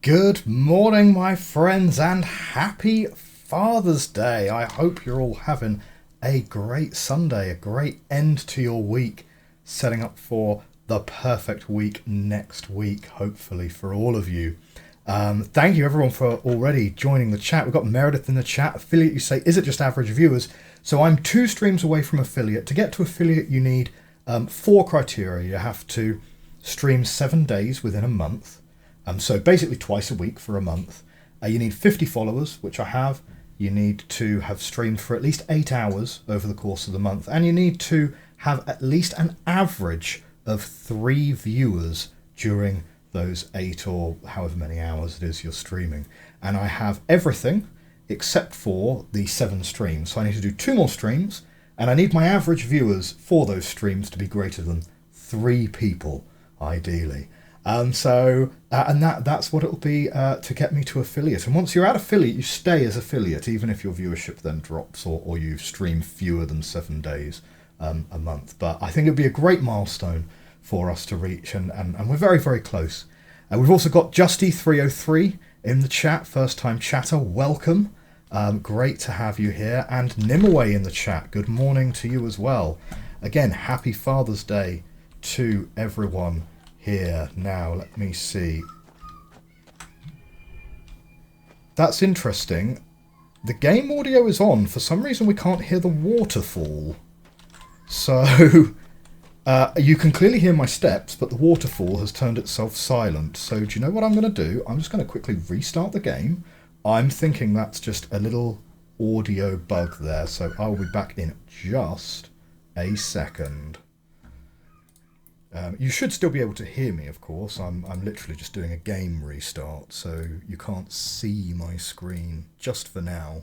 Good morning, my friends, and happy Father's Day. I hope you're all having a great Sunday, a great end to your week, setting up for the perfect week next week, hopefully, for all of you. Thank you, everyone, for already joining the chat. We've got Meredith in the chat. Affiliate, you say, is it just average viewers? So I'm 2 streams away from affiliate. To get to affiliate, you need 4 criteria. You have to stream 7 days within a month. So basically twice a week for a month. You need 50 followers, which I have. You need to have streamed for at least 8 hours over the course of the month. And you need to have at least an average of 3 viewers during those 8 or however many hours it is you're streaming. And I have everything except for the 7 streams. So I need to do 2 more streams. And I need my average viewers for those streams to be greater than 3 people, ideally. And that's what it'll be to get me to affiliate. And once you're at affiliate, you stay as affiliate, even if your viewership then drops or you stream fewer than 7 days a month. But I think it'd be a great milestone for us to reach, and we're very, very close. We've also got Justy303 in the chat, first time chatter. Welcome. Great to have you here. And Nimaway in the chat. Good morning to you as well. Again, happy Father's Day to everyone here. Now, let me see. That's interesting. The game audio is on. For some reason, we can't hear the waterfall. So, you can clearly hear my steps, but the waterfall has turned itself silent. So, do you know what I'm going to do? I'm just going to quickly restart the game. I'm thinking that's just a little audio bug there. So, I'll be back in just a second. You should still be able to hear me, of course. I'm literally just doing a game restart, so you can't see my screen just for now.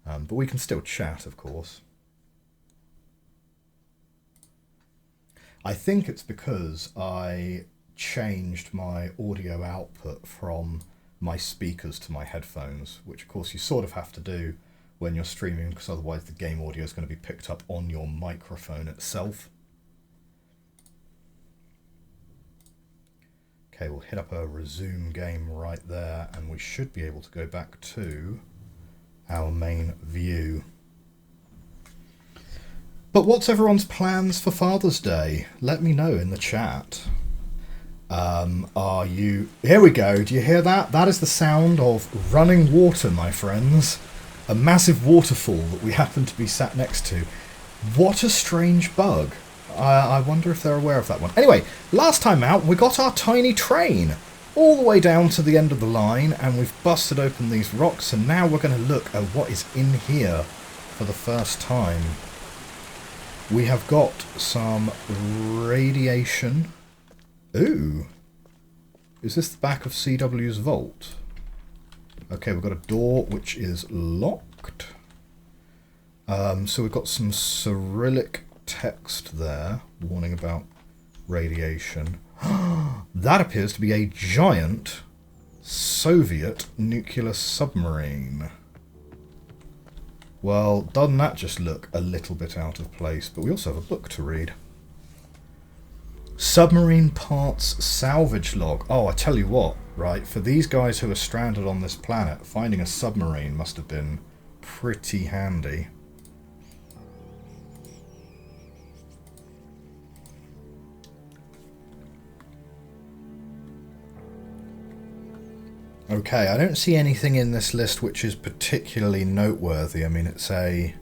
But we can still chat, of course. I think it's because I changed my audio output from my speakers to my headphones, which, of course, you sort of have to do when you're streaming, because otherwise the game audio is going to be picked up on your microphone itself. Okay, we'll hit up a resume game right there, and we should be able to go back to our main view. But what's everyone's plans for Father's Day? Let me know in the chat. Are you... Here we go. Do you hear that? That is the sound of running water, my friends. A massive waterfall that we happen to be sat next to. What a strange bug. I wonder if they're aware of that one. Anyway, last time out, we got our tiny train all the way down to the end of the line, and we've busted open these rocks, and now we're going to look at what is in here for the first time. We have got some radiation. Ooh. Is this the back of CW's vault? Okay, we've got a door which is locked. So we've got some Cyrillic text there, warning about radiation. That appears to be a giant Soviet nuclear submarine. Well, doesn't that just look a little bit out of place? But we also have a book to read. Submarine parts salvage log. Oh, I tell you what, right, for these guys who are stranded on this planet, finding a submarine must have been pretty handy. Okay, I don't see anything in this list which is particularly noteworthy. I mean, it's a...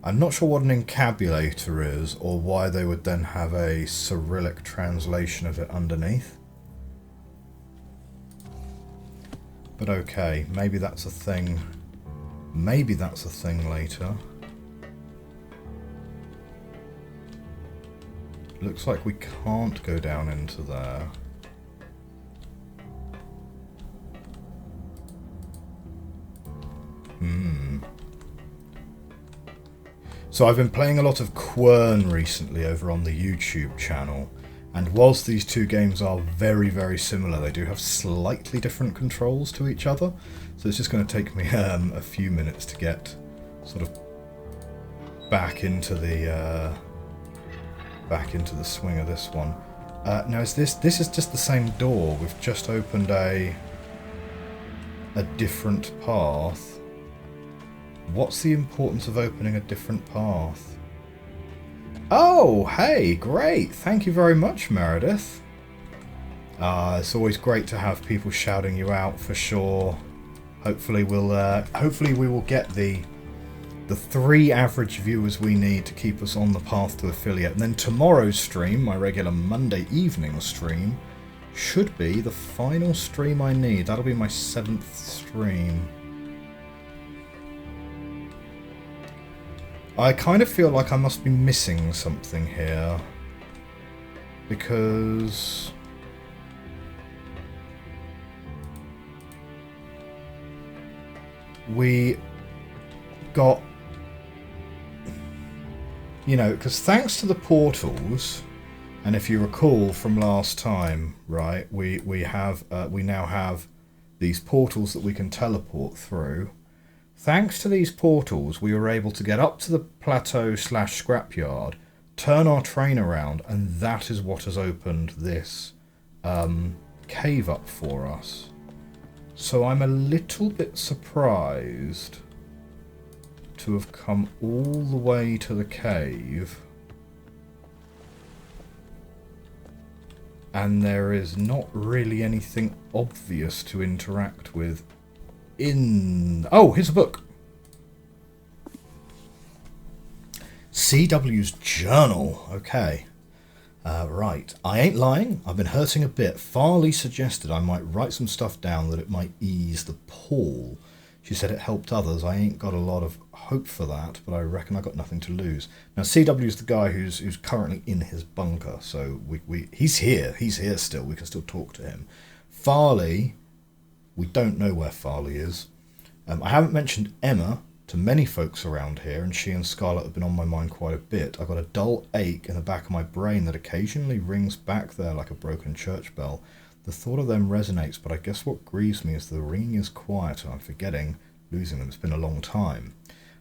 I'm not sure what an encabulator is, or why they would then have a Cyrillic translation of it underneath. But okay, maybe that's a thing. Maybe that's a thing later. Looks like we can't go down into there. So I've been playing a lot of Quern recently over on the YouTube channel, and whilst these two games are very, very similar, they do have slightly different controls to each other. So it's just going to take me a few minutes to get sort of back into the back into the swing of this one. Now is this is just the same door. We've just opened a different path. What's the importance of opening a different path? Oh, hey, great. Thank you very much, Meredith. It's always great to have people shouting you out for sure. Hopefully we will get the 3 average viewers we need to keep us on the path to affiliate. And then tomorrow's stream, my regular Monday evening stream, should be the final stream I need. That'll be my 7th stream. I kind of feel like I must be missing something here. Because we got, you know, because thanks to the portals, and if you recall from last time, right, we now have these portals that we can teleport through. Thanks to these portals, we were able to get up to the plateau / scrapyard, turn our train around, and that is what has opened this cave up for us. So I'm a little bit surprised to have come all the way to the cave and there is not really anything obvious to interact with in... Oh, here's a book. CW's journal. Okay. Right. I ain't lying. I've been hurting a bit. Farley suggested I might write some stuff down that it might ease the pull. She said it helped others. I ain't got a lot of hope for that, but I reckon I got nothing to lose. Now, CW's the guy who's currently in his bunker, so he's here. He's here still. We can still talk to him. Farley, we don't know where Farley is. I haven't mentioned Emma to many folks around here, and she and Scarlett have been on my mind quite a bit. I've got a dull ache in the back of my brain that occasionally rings back there like a broken church bell. The thought of them resonates, but I guess what grieves me is the ringing is quiet and I'm forgetting, losing them. It's been a long time.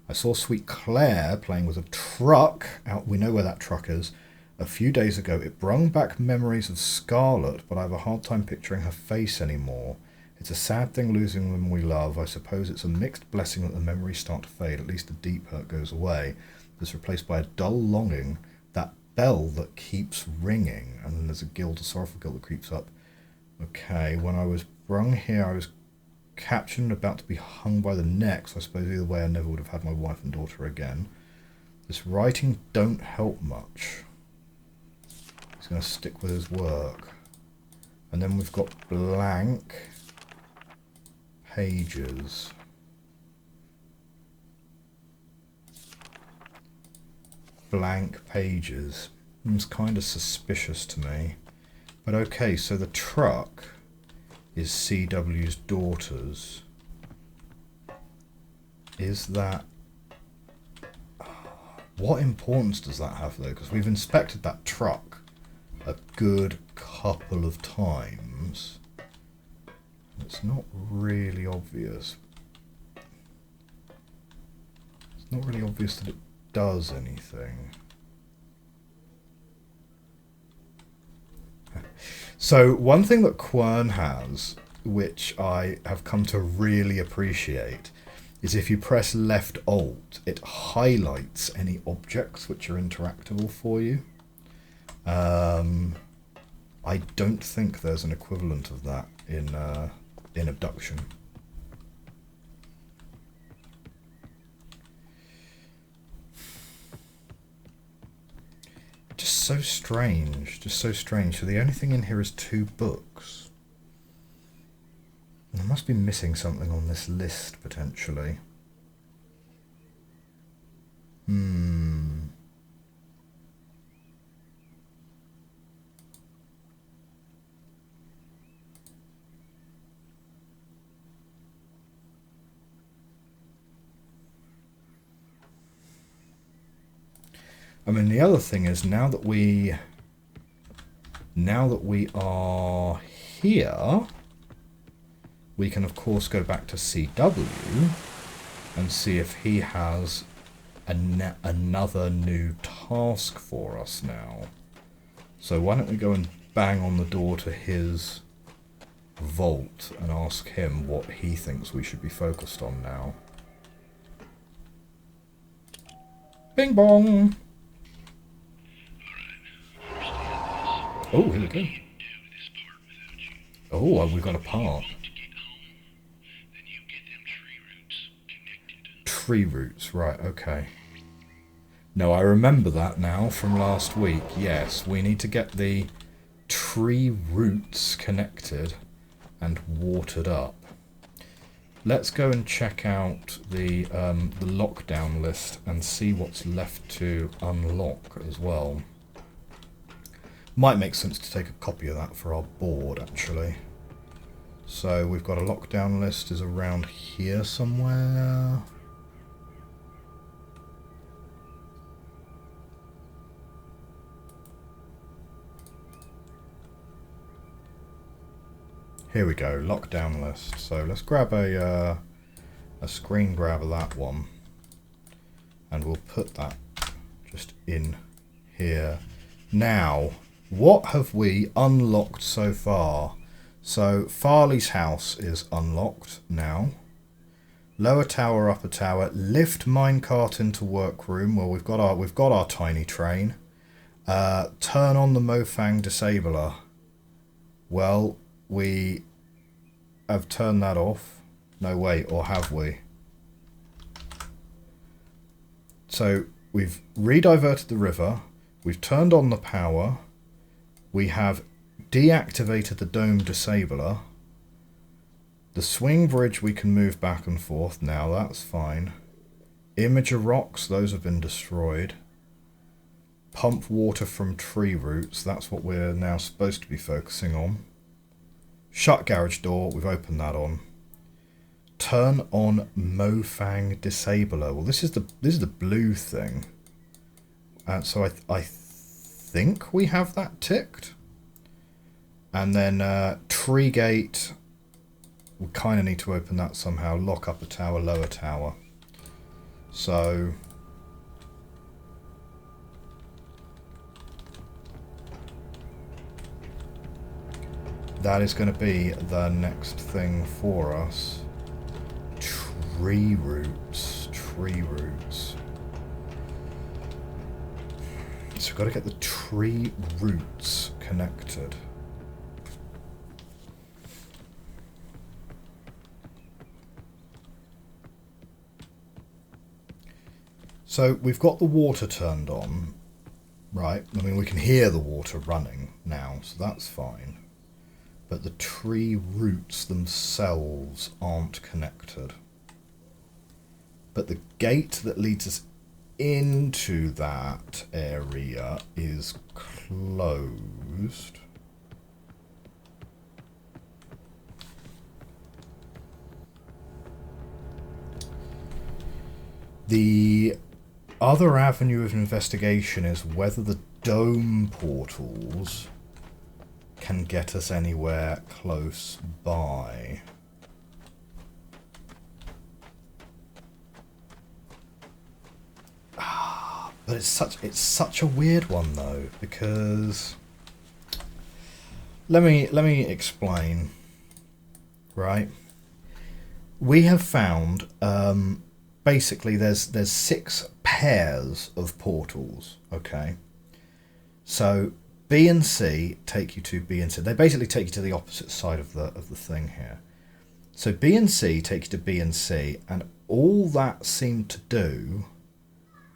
I saw sweet Claire playing with a truck out. We know where that truck is. A few days ago, it brung back memories of Scarlett, but I have a hard time picturing her face anymore. It's a sad thing losing them we love. I suppose it's a mixed blessing that the memories start to fade. At least the deep hurt goes away. It's replaced by a dull longing, that bell that keeps ringing. And then there's a guilt, a sorrowful guilt that creeps up. Okay, when I was brung here, I was captured and about to be hung by the neck, so I suppose either way I never would have had my wife and daughter again. This writing don't help much. He's going to stick with his work. And then we've got blank pages. Blank pages. It's kind of suspicious to me. But okay, so the truck is CW's daughter's. Is that... What importance does that have though? Because we've inspected that truck a good couple of times. It's not really obvious. It's not really obvious that it does anything. So one thing that Quern has, which I have come to really appreciate, is if you press left alt, it highlights any objects which are interactable for you. I don't think there's an equivalent of that in Obduction. Just so strange, just so strange. So the only thing in here is 2 books. I must be missing something on this list, potentially. I mean, the other thing is, now that we are here, we can of course go back to CW and see if he has another new task for us now. So why don't we go and bang on the door to his vault and ask him what he thinks we should be focused on now. Bing bong! Oh, here we go. Oh, we've got a part. Tree roots, right, okay. No, I remember that now from last week. Yes, we need to get the tree roots connected and watered up. Let's go and check out the lockdown list and see what's left to unlock as well. Might make sense to take a copy of that for our board, actually. So we've got a lockdown list is around here somewhere. Here we go, lockdown list. So let's grab a screen grab of that one, and we'll put that just in here. Now, what have we unlocked so far? So Farley's house is unlocked now. Lower tower, upper tower, lift minecart into workroom. Well, we've got our tiny train. Turn on the Mofang disabler. Well, we have turned that off. No, wait, or have we? So we've rediverted the river. We've turned on the power. We have deactivated the dome disabler. The swing bridge we can move back and forth now. That's fine. Imager rocks, those have been destroyed. Pump water from tree roots. That's what we're now supposed to be focusing on. Shut garage door, we've opened that on. Turn on Mofang disabler. Well, this is the blue thing. So I think we have that ticked. And then tree gate, we kind of need to open that somehow. Lock upper tower, lower tower. So that is going to be the next thing for us. Tree roots. Tree roots. So we've got to get the tree roots connected. So we've got the water turned on, right? I mean, we can hear the water running now, so that's fine. But the tree roots themselves aren't connected. But the gate that leads us into that area is closed. The other avenue of investigation is whether the dome portals can get us anywhere close by. But it's such a weird one though, because let me explain. Right? We have found basically there's 6 pairs of portals, okay? So B and C take you to B and C. They basically take you to the opposite side of the thing here. So B and C take you to B and C, and all that seemed to do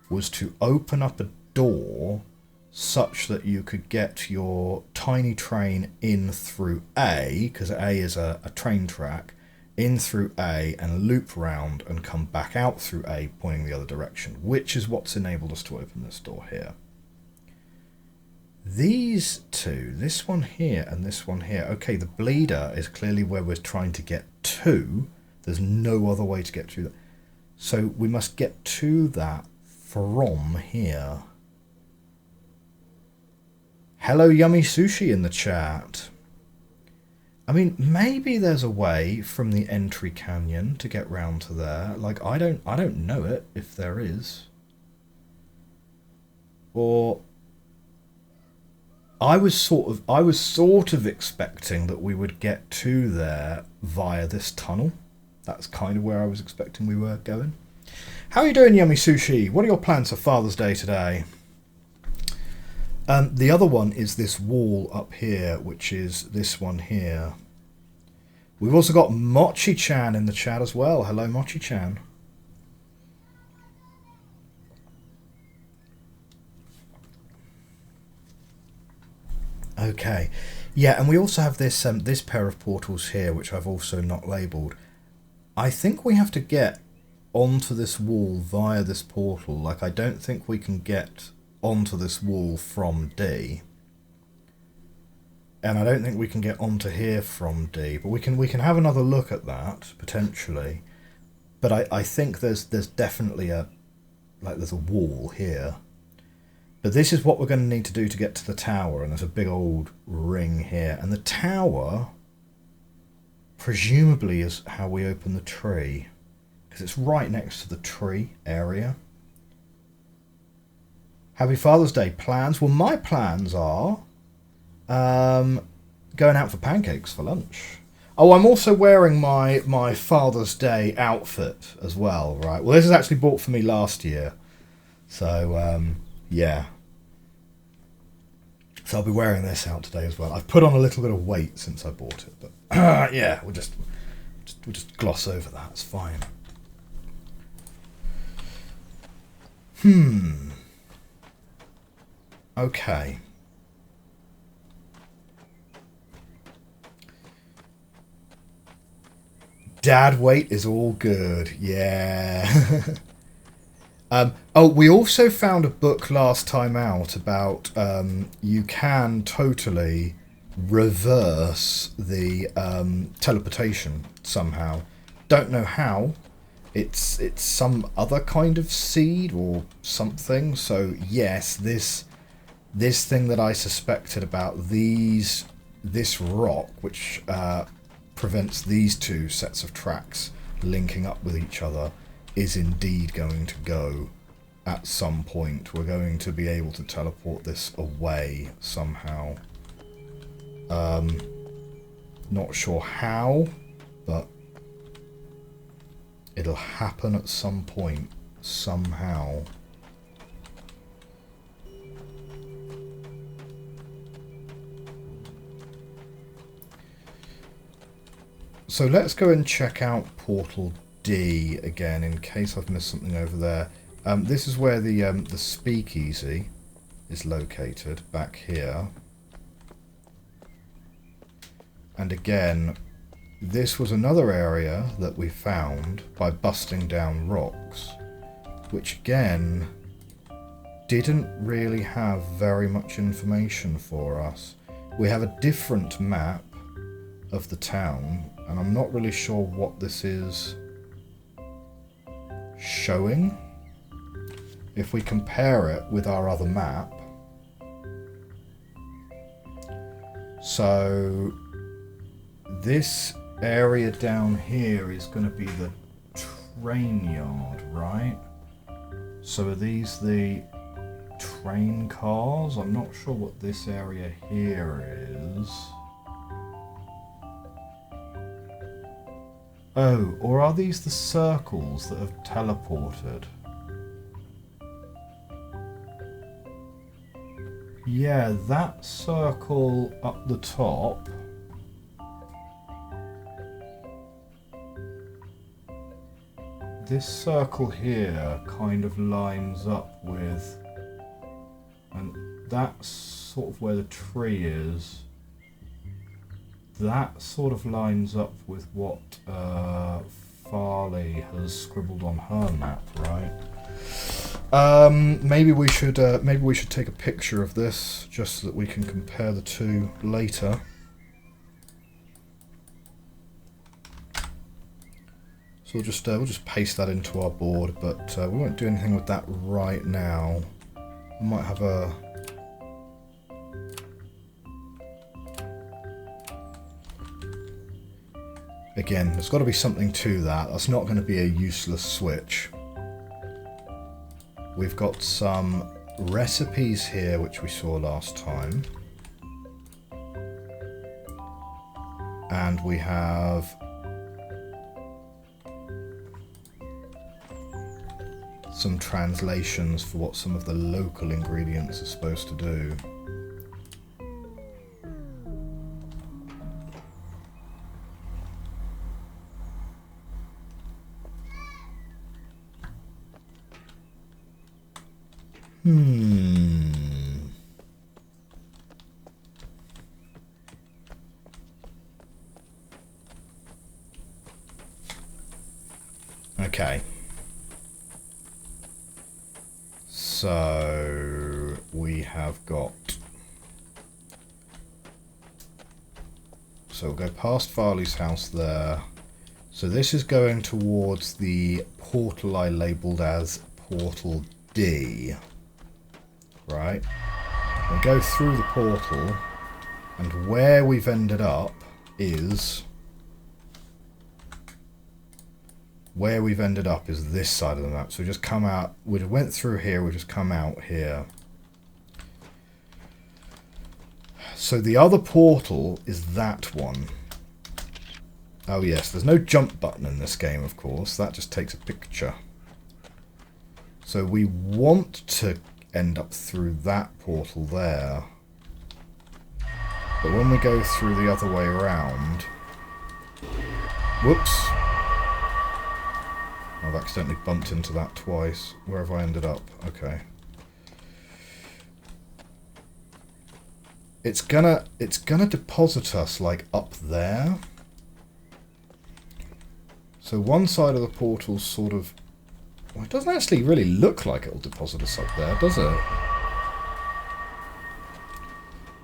was to open up a door such that you could get your tiny train in through A, because A is a train track, in through A and loop round and come back out through A, pointing the other direction, which is what's enabled us to open this door here. These two, this one here and this one here, okay, the bleeder is clearly where we're trying to get to. There's no other way to get to that. So we must get to that from here. Hello, Yummy Sushi in the chat. I mean, maybe there's a way from the entry canyon to get round to there. Like, I don't know it, if there is. Or I was sort of expecting that we would get to there via this tunnel. That's kind of where I was expecting we were going. How are you doing, Yummy Sushi? What are your plans for Father's Day today? The other one is this wall up here, which is this one here. We've also got Mochi-chan in the chat as well. Hello, Mochi-chan. Okay, yeah, and we also have this this pair of portals here, which I've also not labelled. I think we have to get onto this wall via this portal. Like, I don't think we can get onto this wall from D, and I don't think we can get onto here from D. But we can have another look at that potentially. But I think there's definitely there's a wall here. But this is what we're going to need to do to get to the tower, and there's a big old ring here. And the tower, presumably, is how we open the tree, because it's right next to the tree area. Happy Father's Day. Plans? Well, my plans are going out for pancakes for lunch. Oh, I'm also wearing my Father's Day outfit as well, right? Well, this is actually bought for me last year. So, yeah. So I'll be wearing this out today as well. I've put on a little bit of weight since I bought it, but yeah, we'll just gloss over that. It's fine. Okay. Dad weight is all good. Yeah. Oh, we also found a book last time out about you can totally reverse the teleportation somehow. Don't know how. It's some other kind of seed or something. So yes, this thing that I suspected about this rock, which prevents these two sets of tracks linking up with each other, is indeed going to go at some point. We're going to be able to teleport this away somehow. Not sure how, but it'll happen at some point, somehow. So let's go and check out Portal D again, in case I've missed something over there. This is where the speakeasy is located, back here. And again, this was another area that we found by busting down rocks, which again didn't really have very much information for us. We have a different map of the town, and I'm not really sure what this is showing. If we compare it with our other map, so this area down here is going to be the train yard, right? So are these the train cars? I'm not sure what this area here is. Oh, or are these the circles that have teleported? Yeah, that circle up the top. This circle here kind of lines up with, and that's sort of where the tree is. That sort of lines up with what Farley has scribbled on her map, right? Maybe we should take a picture of this just so that we can compare the two later. So we'll just paste that into our board, but we won't do anything with that right now. We might have a again, there's got to be something to that. That's not going to be a useless switch. We've got some recipes here, which we saw last time. And we have some translations for what some of the local ingredients are supposed to do. Okay. So we have got... So we'll go past Farley's house there. So this is going towards the portal I labelled as Portal D. Right? We'll go through the portal, and where we've ended up is... Where we've ended up is this side of the map. So we just come out, we went through here, we just come out here. So the other portal is that one. Oh yes, there's no jump button in this game, of course. That just takes a picture. So we want to end up through that portal there. But when we go through the other way around... Whoops. I've accidentally bumped into that twice. Where have I ended up? Okay. It's gonna deposit us like up there. So one side of the portal's sort of... Well, it doesn't actually really look like it'll deposit us up there, does it?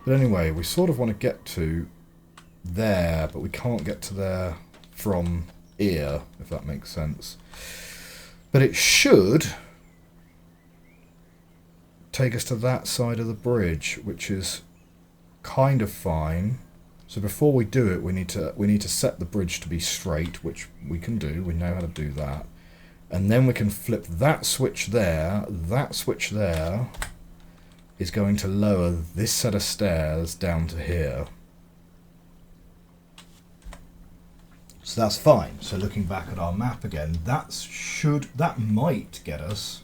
But anyway, we sort of want to get to there, but we can't get to there from here, if that makes sense. But it should take us to that side of the bridge, which is kind of fine. So before we do it, we need to set the bridge to be straight, which we can do. We know how to do that. And then we can flip that switch there. That switch there is going to lower this set of stairs down to here. So that's fine. So looking back at our map again, that might get us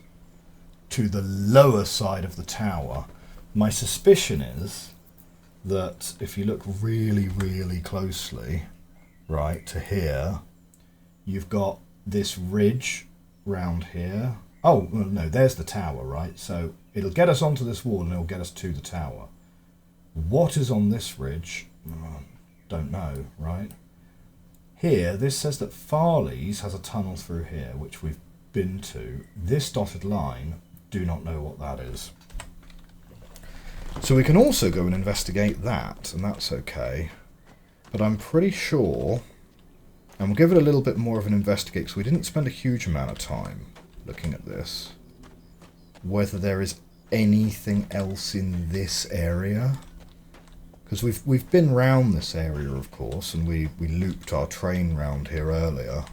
to the lower side of the tower. My suspicion is that if you look really, really closely, right, to here, you've got this ridge round here. Oh, well, no, there's the tower, right? So it'll get us onto this wall and it'll get us to the tower. What is on this ridge? Don't know, right? Here, this says that Farley's has a tunnel through here, which we've been to. This dotted line, do not know what that is. So we can also go and investigate that, and that's okay. But I'm pretty sure, and we'll give it a little bit more of an investigate, because we didn't spend a huge amount of time looking at this, whether there is anything else in this area. Because we've been round this area, of course, and we looped our train round here earlier.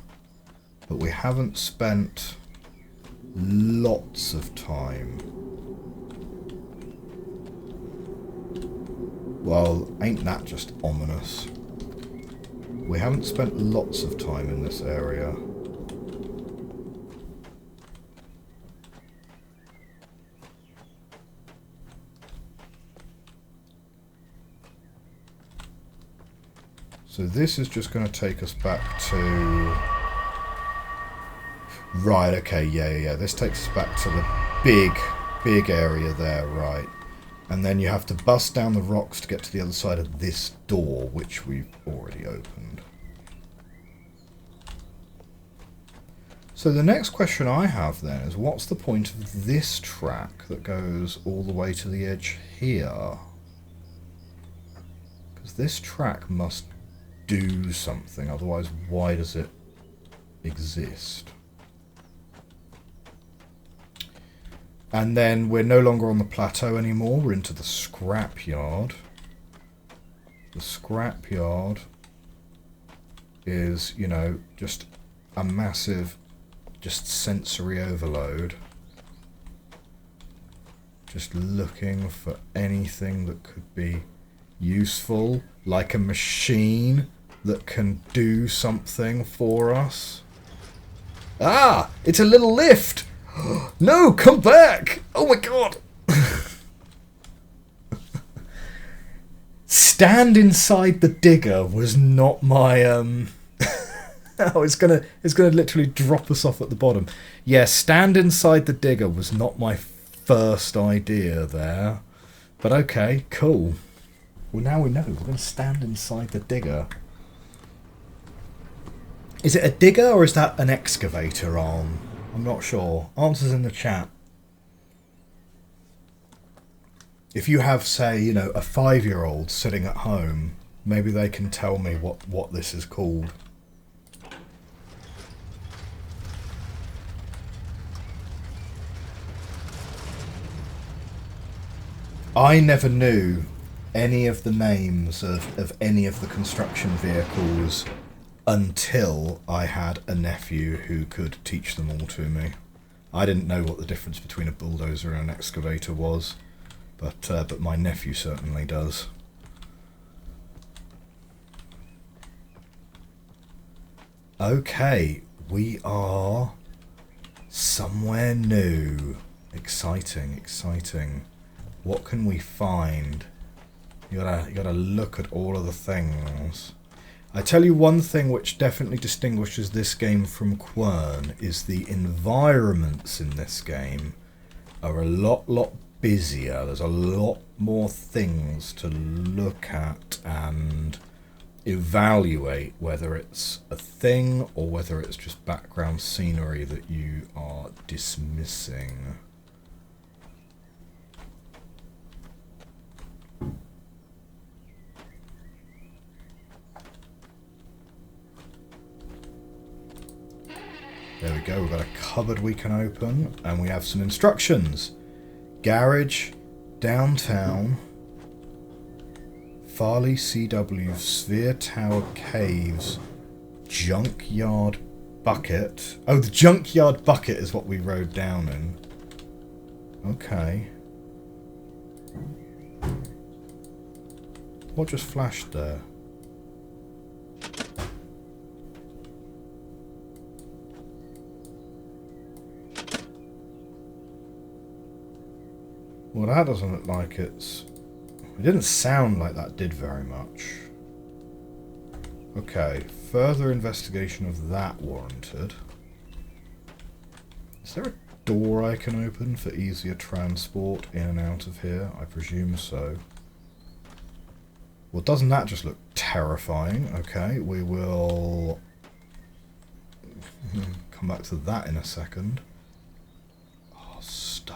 But we haven't spent lots of time. Well, ain't that just ominous? We haven't spent lots of time in this area. So this is just going to take us back to... Right, okay, yeah. This takes us back to the big area there, right. And then you have to bust down the rocks to get to the other side of this door, which we've already opened. So the next question I have then is, what's the point of this track that goes all the way to the edge here? Because this track must do something, otherwise why does it exist? And then we're no longer on the plateau anymore, we're into the scrapyard. The scrapyard is, you know, just a massive, just sensory overload. Just looking for anything that could be useful, like a machine that can do something for us. Ah! It's a little lift! No, come back! Oh my god! Stand inside the digger was not my Oh, it's gonna literally drop us off at the bottom. Yeah, stand inside the digger was not my first idea there. But okay, cool. Well, now we know. We're gonna stand inside the digger. Is it a digger or is that an excavator arm? I'm not sure. Answers in the chat. If you have, say, you know, a 5-year-old sitting at home, maybe they can tell me what this is called. I never knew any of the names of any of the construction vehicles until I had a nephew who could teach them all to me. I didn't know what the difference between a bulldozer and an excavator was, but my nephew certainly does. Okay, we are somewhere new. Exciting, exciting. What can we find? You gotta look at all of the things. I tell you one thing which definitely distinguishes this game from Quern is the environments in this game are a lot busier. There's a lot more things to look at and evaluate, whether it's a thing or whether it's just background scenery that you are dismissing. There we go, we've got a cupboard we can open, and we have some instructions. Garage, downtown, Farley CW, Sphere Tower Caves, Junkyard Bucket. Oh, the Junkyard Bucket is what we rode down in. Okay. What just flashed there? Well, that doesn't look like it's... It didn't sound like that did very much. Okay, further investigation of that warranted. Is there a door I can open for easier transport in and out of here? I presume so. Well, doesn't that just look terrifying? Okay, we will come back to that in a second. Oh, stuff.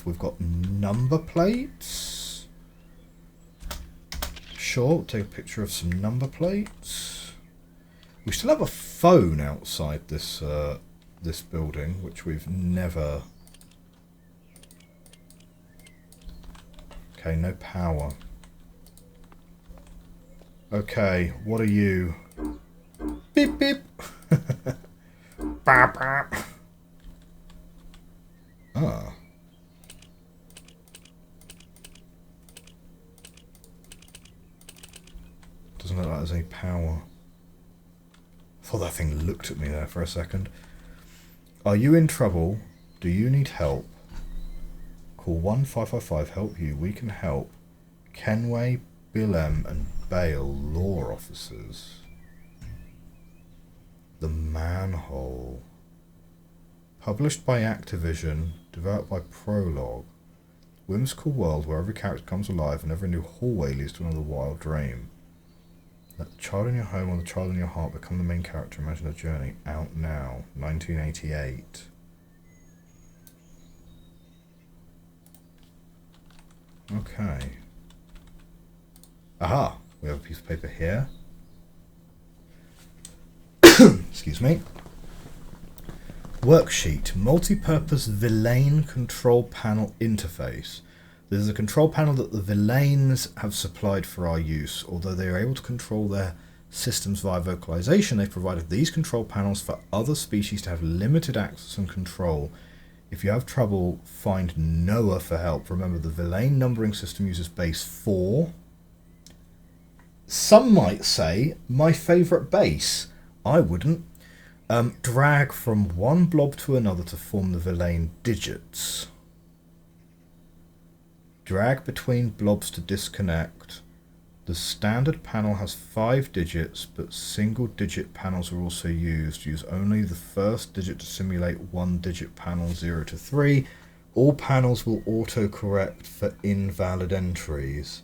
We've got number plates. Sure, we'll take a picture of some number plates. We still have a phone outside this this building, which we've never... Okay, no power. Okay, what are you? Beep beep. Bap bap. Ah. Doesn't look like there's any power. I thought that thing looked at me there for a second. Are you in trouble? Do you need help? Call 1555 help you. We can help. Kenway, Billem and Bale law officers. The Manhole. Published by Activision, developed by Prologue. Whimsical world where every character comes alive and every new hallway leads to another wild dream. Let the child in your home or the child in your heart become the main character. Imagine a journey. Out now. 1988. Okay. Aha! We have a piece of paper here. Excuse me. Worksheet. Multi-purpose Villain control panel interface. This is a control panel that the Villains have supplied for our use. Although they are able to control their systems via vocalization, they've provided these control panels for other species to have limited access and control. If you have trouble, find Noah for help. Remember, the Villain numbering system uses base 4. Some might say, my favourite base. I wouldn't. Drag from one blob to another to form the Villain digits. Drag between blobs to disconnect. The standard panel has 5 digits, but single-digit panels are also used. Use only the first digit to simulate one-digit panel 0 to 3. All panels will autocorrect for invalid entries.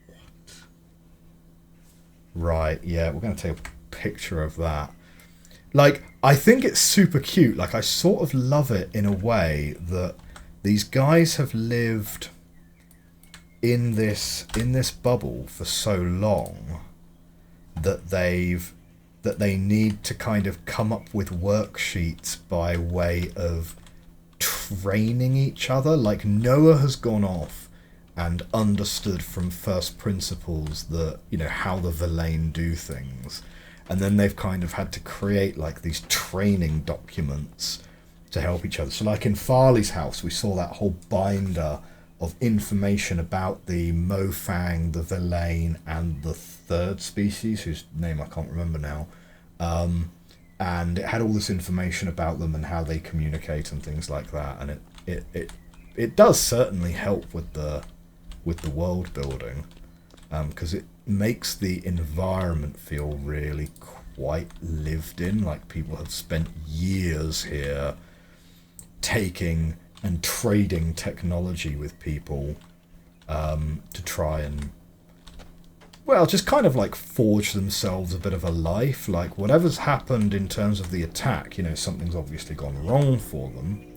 What? Right, yeah, we're going to take a picture of that. Like, I think it's super cute. Like, I sort of love it in a way that these guys have lived in this bubble for so long that they need to kind of come up with worksheets by way of training each other. Like, Noah has gone off and understood from first principles that, you know, how the Villain do things. And then they've kind of had to create like these training documents to help each other. So like in Farley's house, we saw that whole binder of information about the Mofang, the Villain, and the third species, whose name I can't remember now. And it had all this information about them and how they communicate and things like that. And it does certainly help with the world building, because it makes the environment feel really quite lived in. Like, people have spent years here taking and trading technology with people to try and, well, just kind of like forge themselves a bit of a life. Like, whatever's happened in terms of the attack, you know, something's obviously gone wrong for them.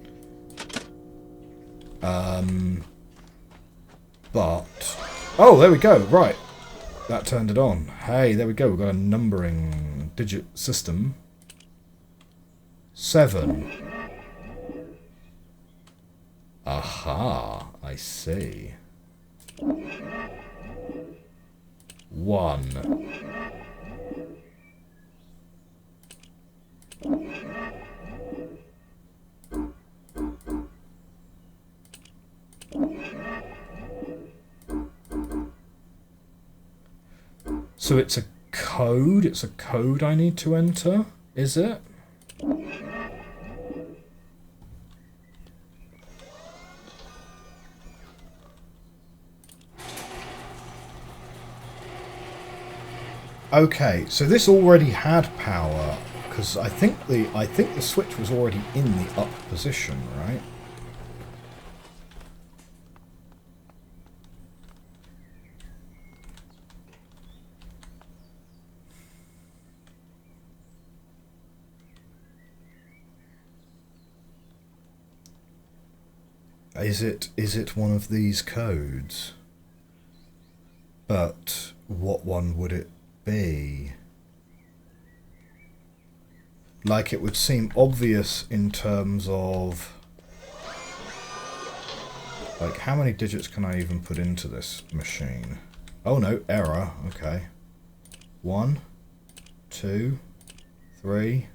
But, oh, there we go, right. That turned it on. Hey, there we go, we've got a numbering digit system. 7. Aha, I see. 1. So it's a code? It's a code I need to enter, is it? Okay, so this already had power, because I think the switch was already in the up position, right? Is it one of these codes? But what one would it be? Like, it would seem obvious in terms of, like, how many digits can I even put into this machine? Oh no, error, okay. 1, 2, 3.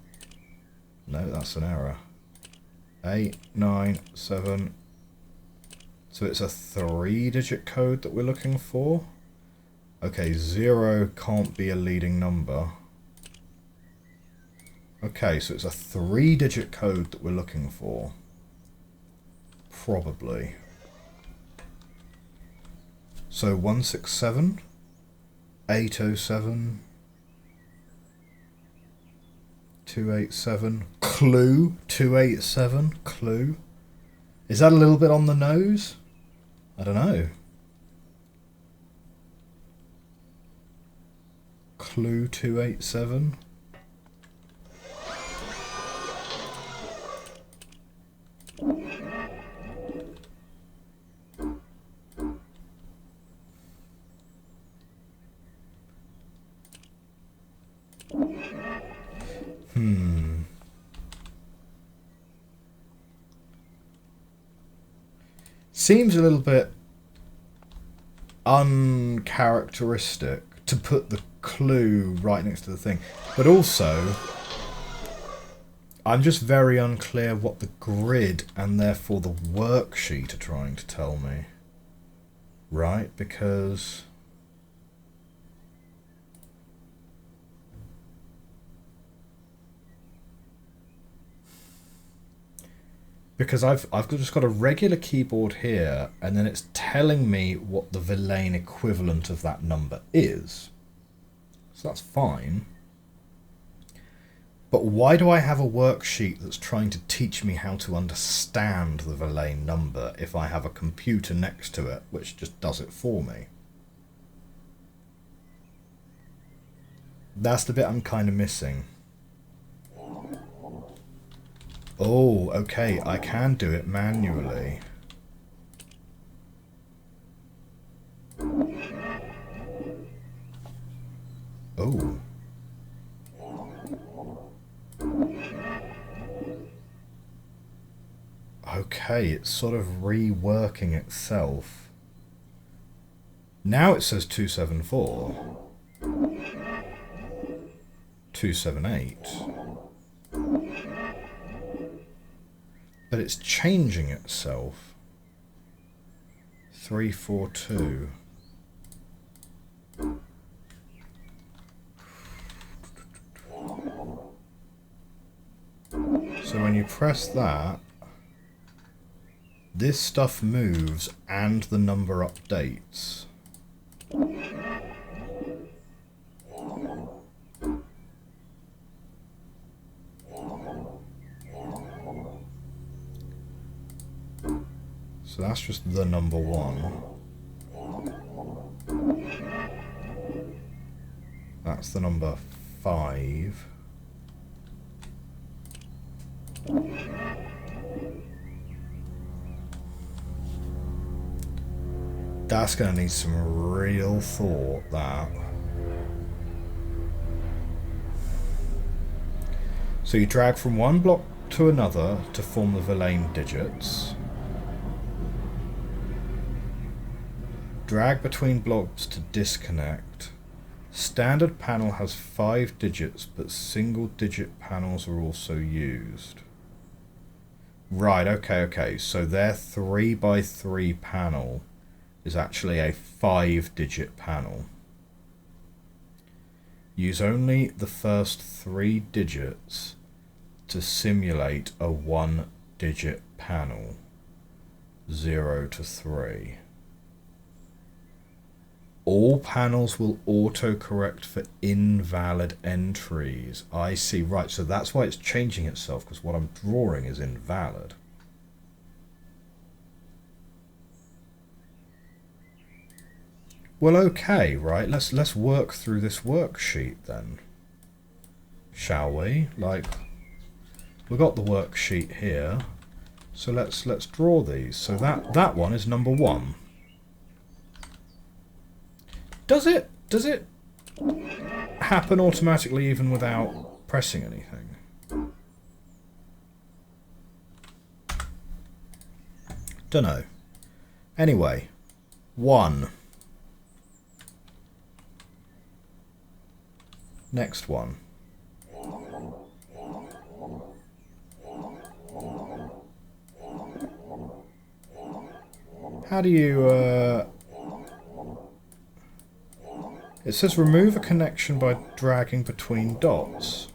No, that's an error. 8, 9, 7. So it's a 3-digit code that we're looking for. Okay, 0 can't be a leading number. Okay, so it's a 3-digit code that we're looking for. Probably. So 167, 807, 287, clue, 287, clue. Is that a little bit on the nose? I don't know. Clue 287. Seems a little bit uncharacteristic to put the clue right next to the thing. But also, I'm just very unclear what the grid and therefore the worksheet are trying to tell me. Right? Because I've just got a regular keyboard here, and then it's telling me what the Verlaine equivalent of that number is. So that's fine. But why do I have a worksheet that's trying to teach me how to understand the Verlaine number if I have a computer next to it which just does it for me? That's the bit I'm kind of missing. Oh, okay, I can do it manually. Oh. Okay, it's sort of reworking itself. Now it says 274. 278. But it's changing itself. 342. So when you press that, this stuff moves and the number updates. So that's just the number 1. That's the number 5. That's going to need some real thought, that. So you drag from one block to another to form the Verlaine digits. Drag between blocks to disconnect. Standard panel has 5 digits, but single digit panels are also used. Right, okay. So their 3x3 panel is actually a 5-digit panel. Use only the first 3 digits to simulate a 1-digit panel. 0 to 3. All panels will autocorrect for invalid entries. I see, right, so that's why it's changing itself, because what I'm drawing is invalid. Well, okay, right, let's work through this worksheet then. Shall we? Like, we've got the worksheet here, so let's draw these. So that one is number 1. Does it happen automatically even without pressing anything? Dunno. Anyway, 1. Next one. How do you It says remove a connection by dragging between dots.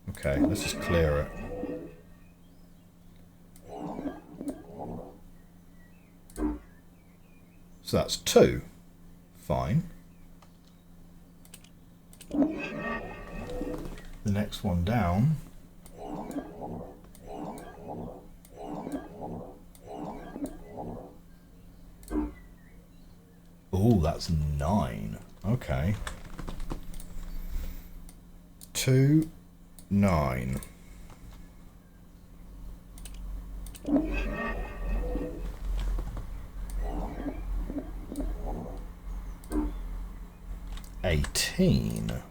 Okay, let's just clear it. So that's 2. Fine. The next one down. Oh, that's 9. Okay. 2, 9. $18.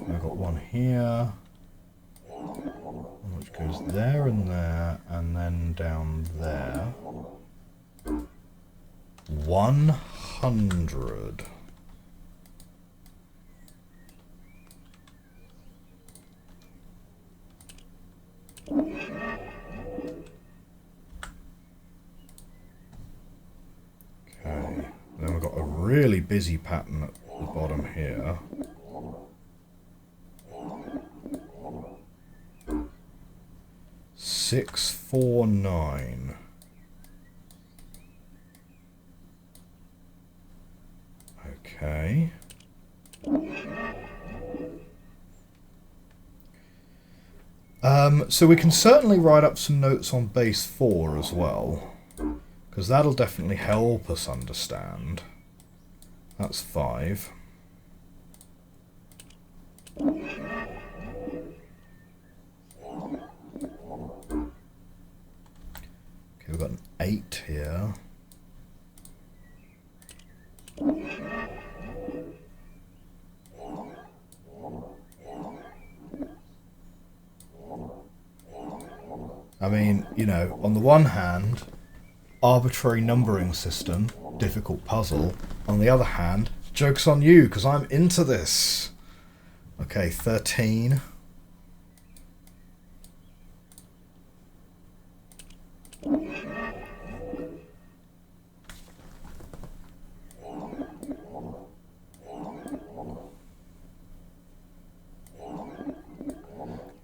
I've got one here, which goes there and there, and then down there. 100. Okay, then we've got a really busy pattern at the bottom here. Six, 4, 9. Okay. So we can certainly write up some notes on base 4 as well, because that'll definitely help us understand. That's 5. Okay, we've got an 8 here. I mean, you know, on the one hand, arbitrary numbering system, difficult puzzle. On the other hand, joke's on you, because I'm into this. Okay, 13.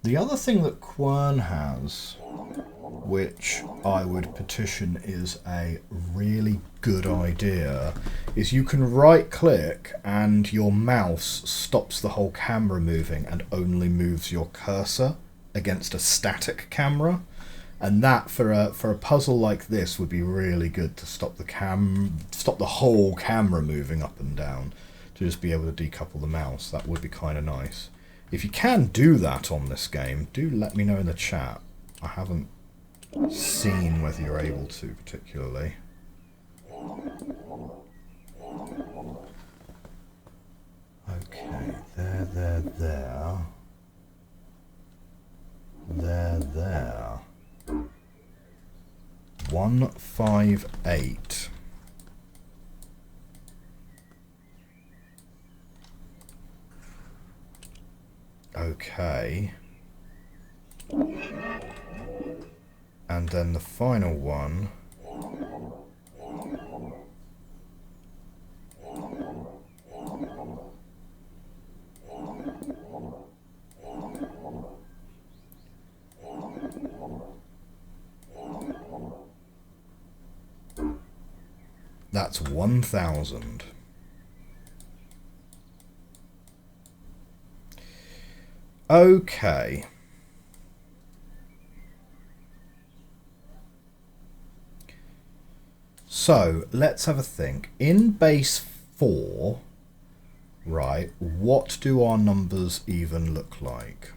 The other thing that Quern has, which I would petition is a really good idea, is you can right click and your mouse stops the whole camera moving and only moves your cursor against a static camera. And that for a puzzle like this would be really good, to stop the whole camera moving up and down, to just be able to decouple the mouse. That would be kind of nice. If you can do that on this game, do let me know in the chat. I haven't seen whether you're able to particularly. Okay, there. There. 158. Okay. And then the final one. That's 1,000. Okay. So let's have a think. In base 4, right, what do our numbers even look like?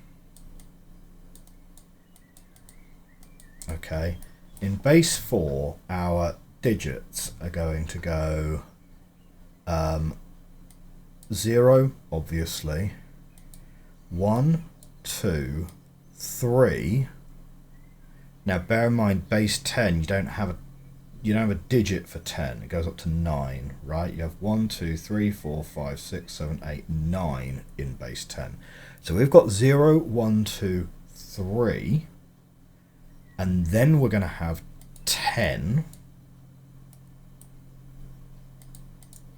Okay, in base 4, our digits are going to go 0, obviously, 1, 2, 3. Now bear in mind, base 10, you don't have a digit for 10. It goes up to 9, right? You have 1, 2, 3, 4, 5, 6, 7, 8, 9 in base 10. So we've got 0, 1, 2, 3. And then we're going to have 10,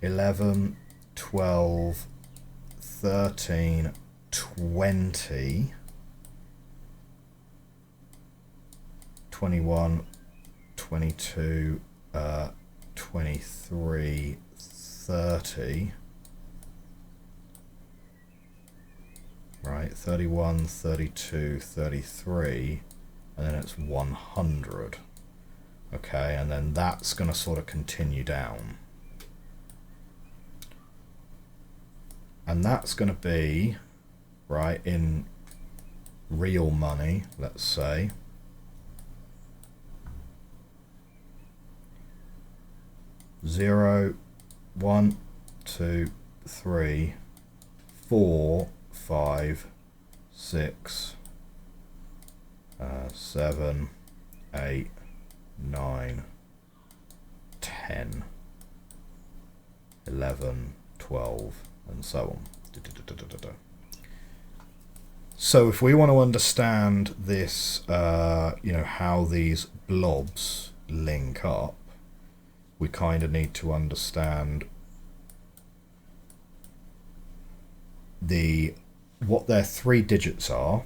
11, 12, 13, 20, 21, 22, 23, 30, right, 31, 32, 33, and then it's 100. Okay, and then that's going to sort of continue down. And that's going to be, right, in real money, let's say, 0, 1, 2, 3, 4, 5, 6, 7, 8, 9, 10, 11, 12, and so on. So if we want to understand this, how these blobs link up, we kind of need to understand what their 3 digits are,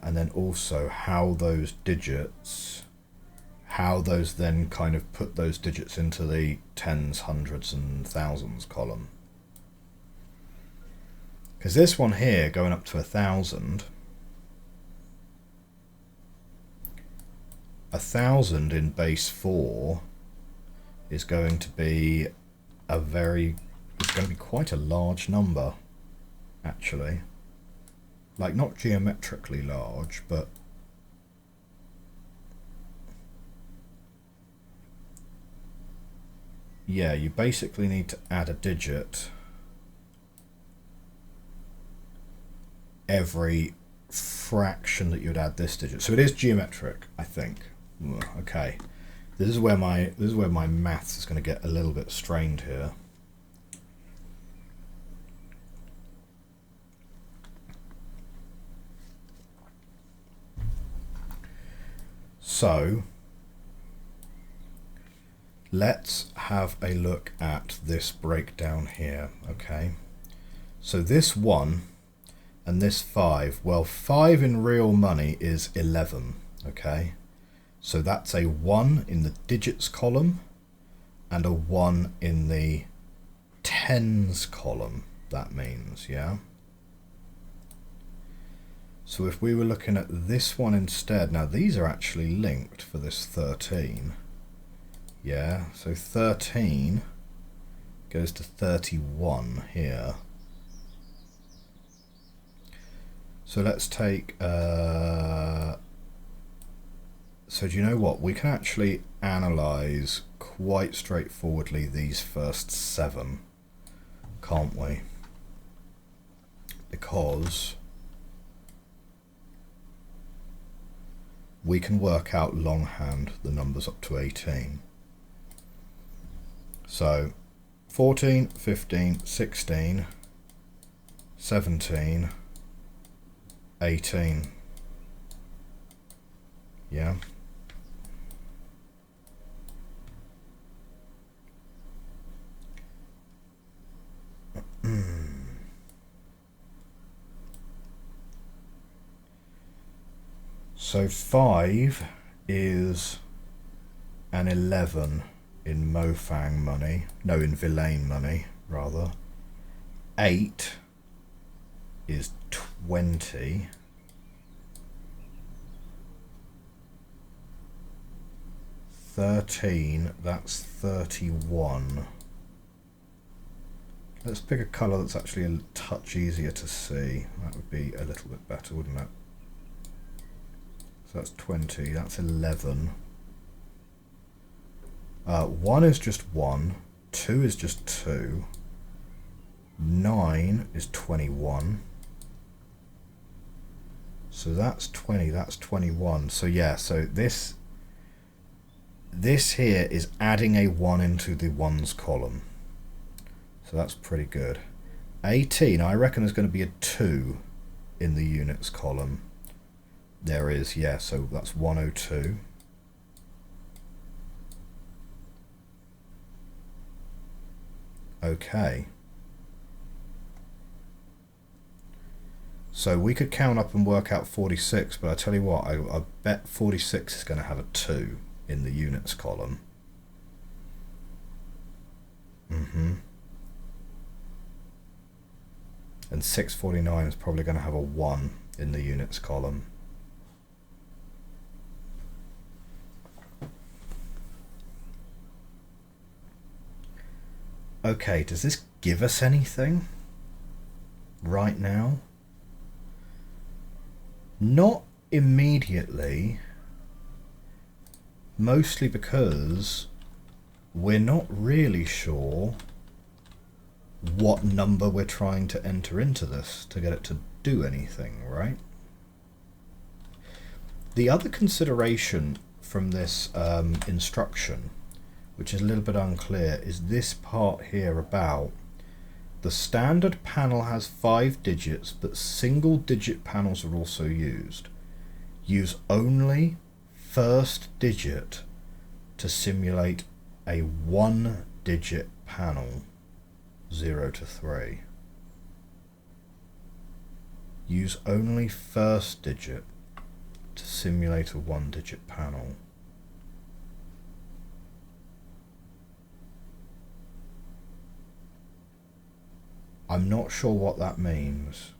and then also how those then kind of put those digits into the tens, hundreds, and thousands column. Because this one here, going up to 1,000, 1,000 in base 4 is going to be quite a large number, actually. Like, not geometrically large, but yeah, you basically need to add a digit every fraction that you'd add this digit. So it is geometric, I think. Okay, this is where my maths is going to get a little bit strained here. So let's have a look at this breakdown here. Okay, so this 1 and this 5, well, 5 in real money is 11. Okay, so that's a 1 in the digits column and a 1 in the tens column, that means, yeah. So if we were looking at this one instead, now these are actually linked for this 13. Yeah, so 13 goes to 31 here. So let's take, so do you know what? We can actually analyze quite straightforwardly these first 7, can't we? Because we can work out longhand the numbers up to 18. So 14, 15, 16, 17, 18. Yeah. So 5 is an 11 in Mofang money. No, in Villain money, rather. 8 is 20. 13, that's 31. Let's pick a colour that's actually a touch easier to see. That would be a little bit better, wouldn't it? So that's 20, that's 11. 1 is just 1, 2 is just 2, 9 is 21. So that's 20, that's 21. So yeah, so this here is adding a 1 into the ones column. So that's pretty good. 18, I reckon there's going to be a 2 in the units column. There is, yeah, so that's 102. Okay. So we could count up and work out 46, but I tell you what, I bet 46 is going to have a 2 in the units column. And 649 is probably going to have a 1 in the units column. Okay, does this give us anything right now? Not immediately, mostly because we're not really sure what number we're trying to enter into this to get it to do anything, right? The other consideration from this instruction, which is a little bit unclear, is this part here about the standard panel has 5 digits, but single digit panels are also used. Use only first digit to simulate a 1-digit panel, 0 to 3. Use only first digit to simulate a 1-digit panel. I'm not sure what that means.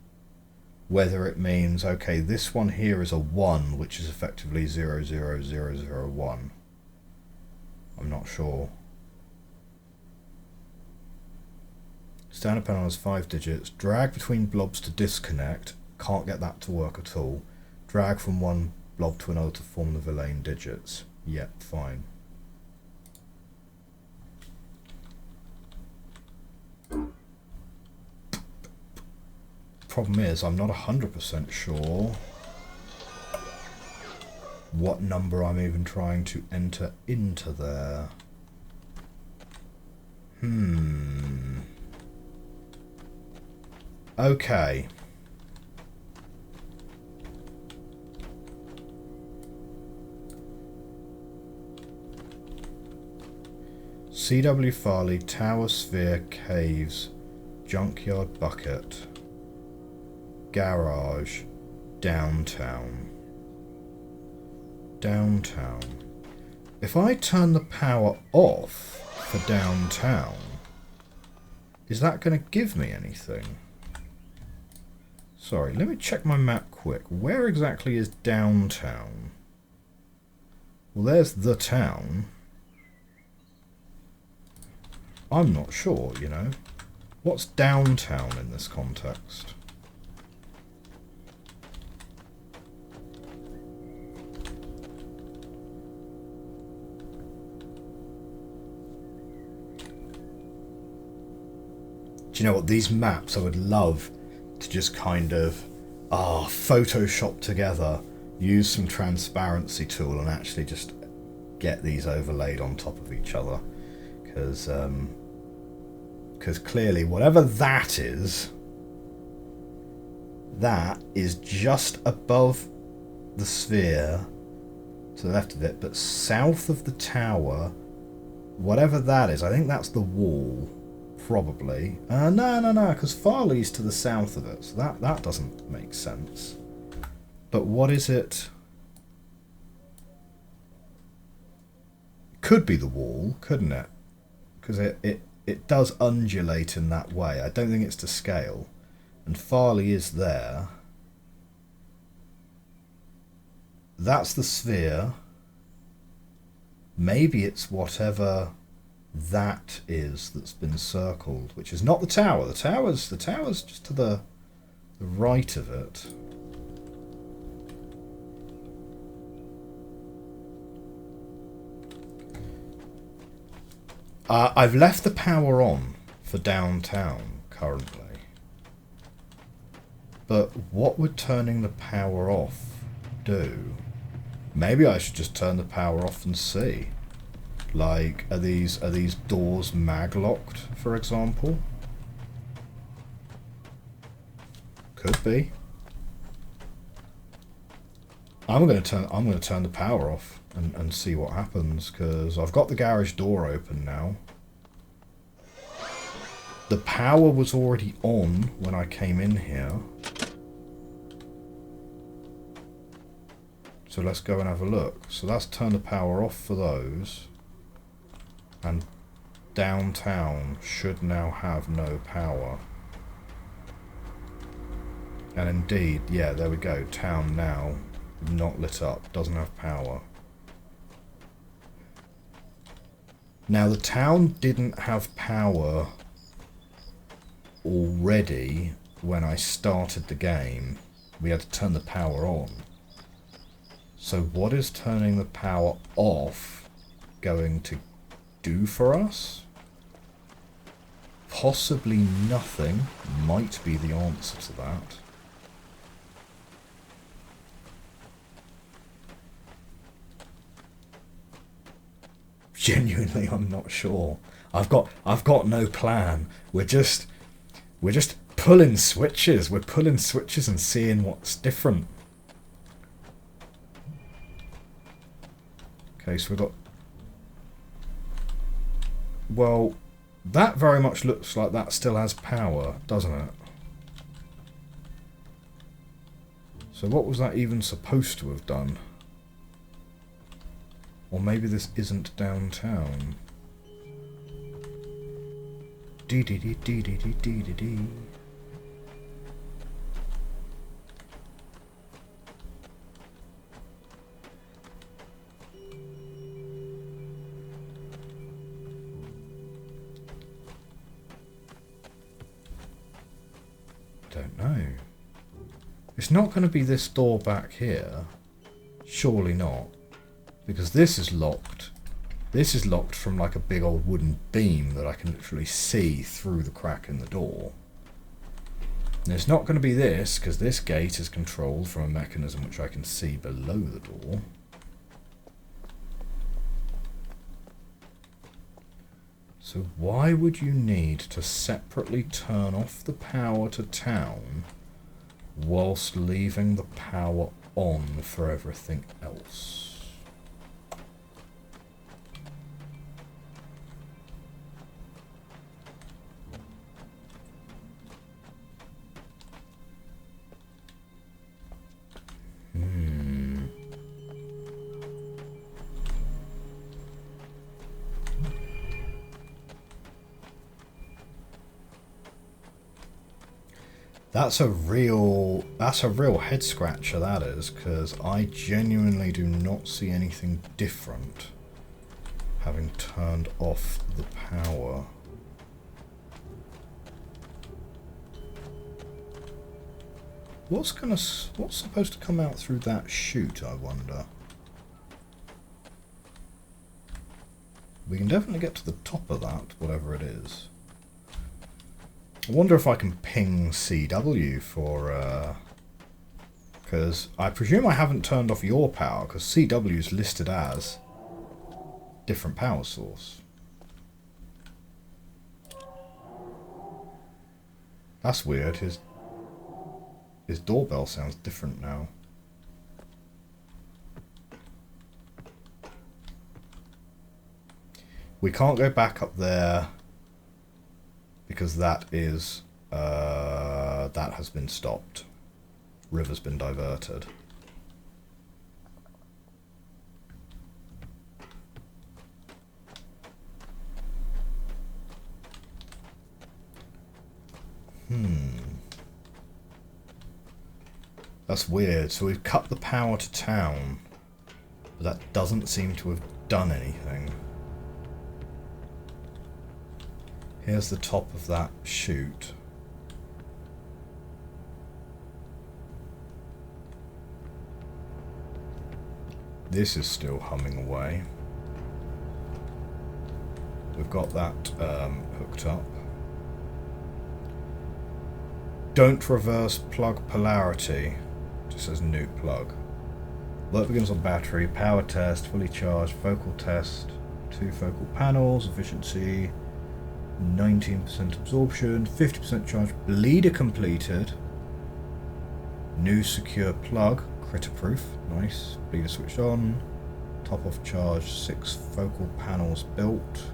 Whether it means, okay, this one here is a 1, which is effectively 00001. I'm not sure. Standard panel has 5 digits. Drag between blobs to disconnect. Can't get that to work at all. Drag from one blob to another to form the Villain digits. Yep, fine. Problem is, I'm not 100% sure what number I'm even trying to enter into there. Okay. C.W. Farley, Tower, Sphere, Caves, Junkyard Bucket, Garage, Downtown. Downtown. If I turn the power off for downtown, is that going to give me anything? Sorry, let me check my map quick. Where exactly is downtown? Well, there's the town. I'm not sure, you know. What's downtown in this context? Do you know what? These maps I would love to just kind of Photoshop together, use some transparency tool and actually just get these overlaid on top of each other. Because clearly whatever that is just above the sphere to the left of it, but south of the tower, whatever that is, I think that's the wall, probably. No, because Farley's to the south of it, so that doesn't make sense. But what is it? Could be the wall, couldn't it? Because it does undulate in that way. I don't think it's to scale. And Farley is there. That's the sphere. Maybe it's whatever that is that's been circled, which is not the tower. The tower's just to the right of it. I've left the power on for downtown currently. But what would turning the power off do? Maybe I should just turn the power off and see. Like, are these doors mag-locked, for example? Could be. I'm gonna turn the power off and see what happens, because I've got the garage door open now. The power was already on when I came in here. So let's go and have a look. So let's turn the power off for those. And downtown should now have no power. And indeed, yeah, there we go. Town now not lit up, doesn't have power. Now the town didn't have power already when I started the game. We had to turn the power on. So what is turning the power off going to do for us? possibly nothing might be the answer to that. Genuinely, I'm not sure. I've got no plan. We're just pulling switches. We're pulling switches and seeing what's different. Okay, so we've got... Well, that very much looks like that still has power, doesn't it? So what was that even supposed to have done? Or maybe this isn't downtown. Dee dee dee dee dee dee dee dee dee. Don't know. It's not going to be this door back here. Surely not. Because this is locked. This is locked from like a big old wooden beam that I can literally see through the crack in the door. And it's not going to be this, because this gate is controlled from a mechanism which I can see below the door. So why would you need to separately turn off the power to town whilst leaving the power on for everything else? That's a real head scratcher, that is, because I genuinely do not see anything different having turned off the power. What's supposed to come out through that chute, I wonder? We can definitely get to the top of that, whatever it is. I wonder if I can ping CW for, because I presume I haven't turned off your power, because CW is listed as different power source. That's weird, his doorbell sounds different now. We can't go back up there, because that is, that has been stopped. River's been diverted. That's weird. So we've cut the power to town, but that doesn't seem to have done anything. Here's the top of that chute. This is still humming away. We've got that hooked up. Don't reverse plug polarity. Just says new plug. Work begins on battery. Power test. Fully charged. Focal test. 2 focal panels. Efficiency. 19% absorption, 50% charge, bleeder completed, new secure plug, critter proof, nice, bleeder switched on, top off charge, 6 focal panels built.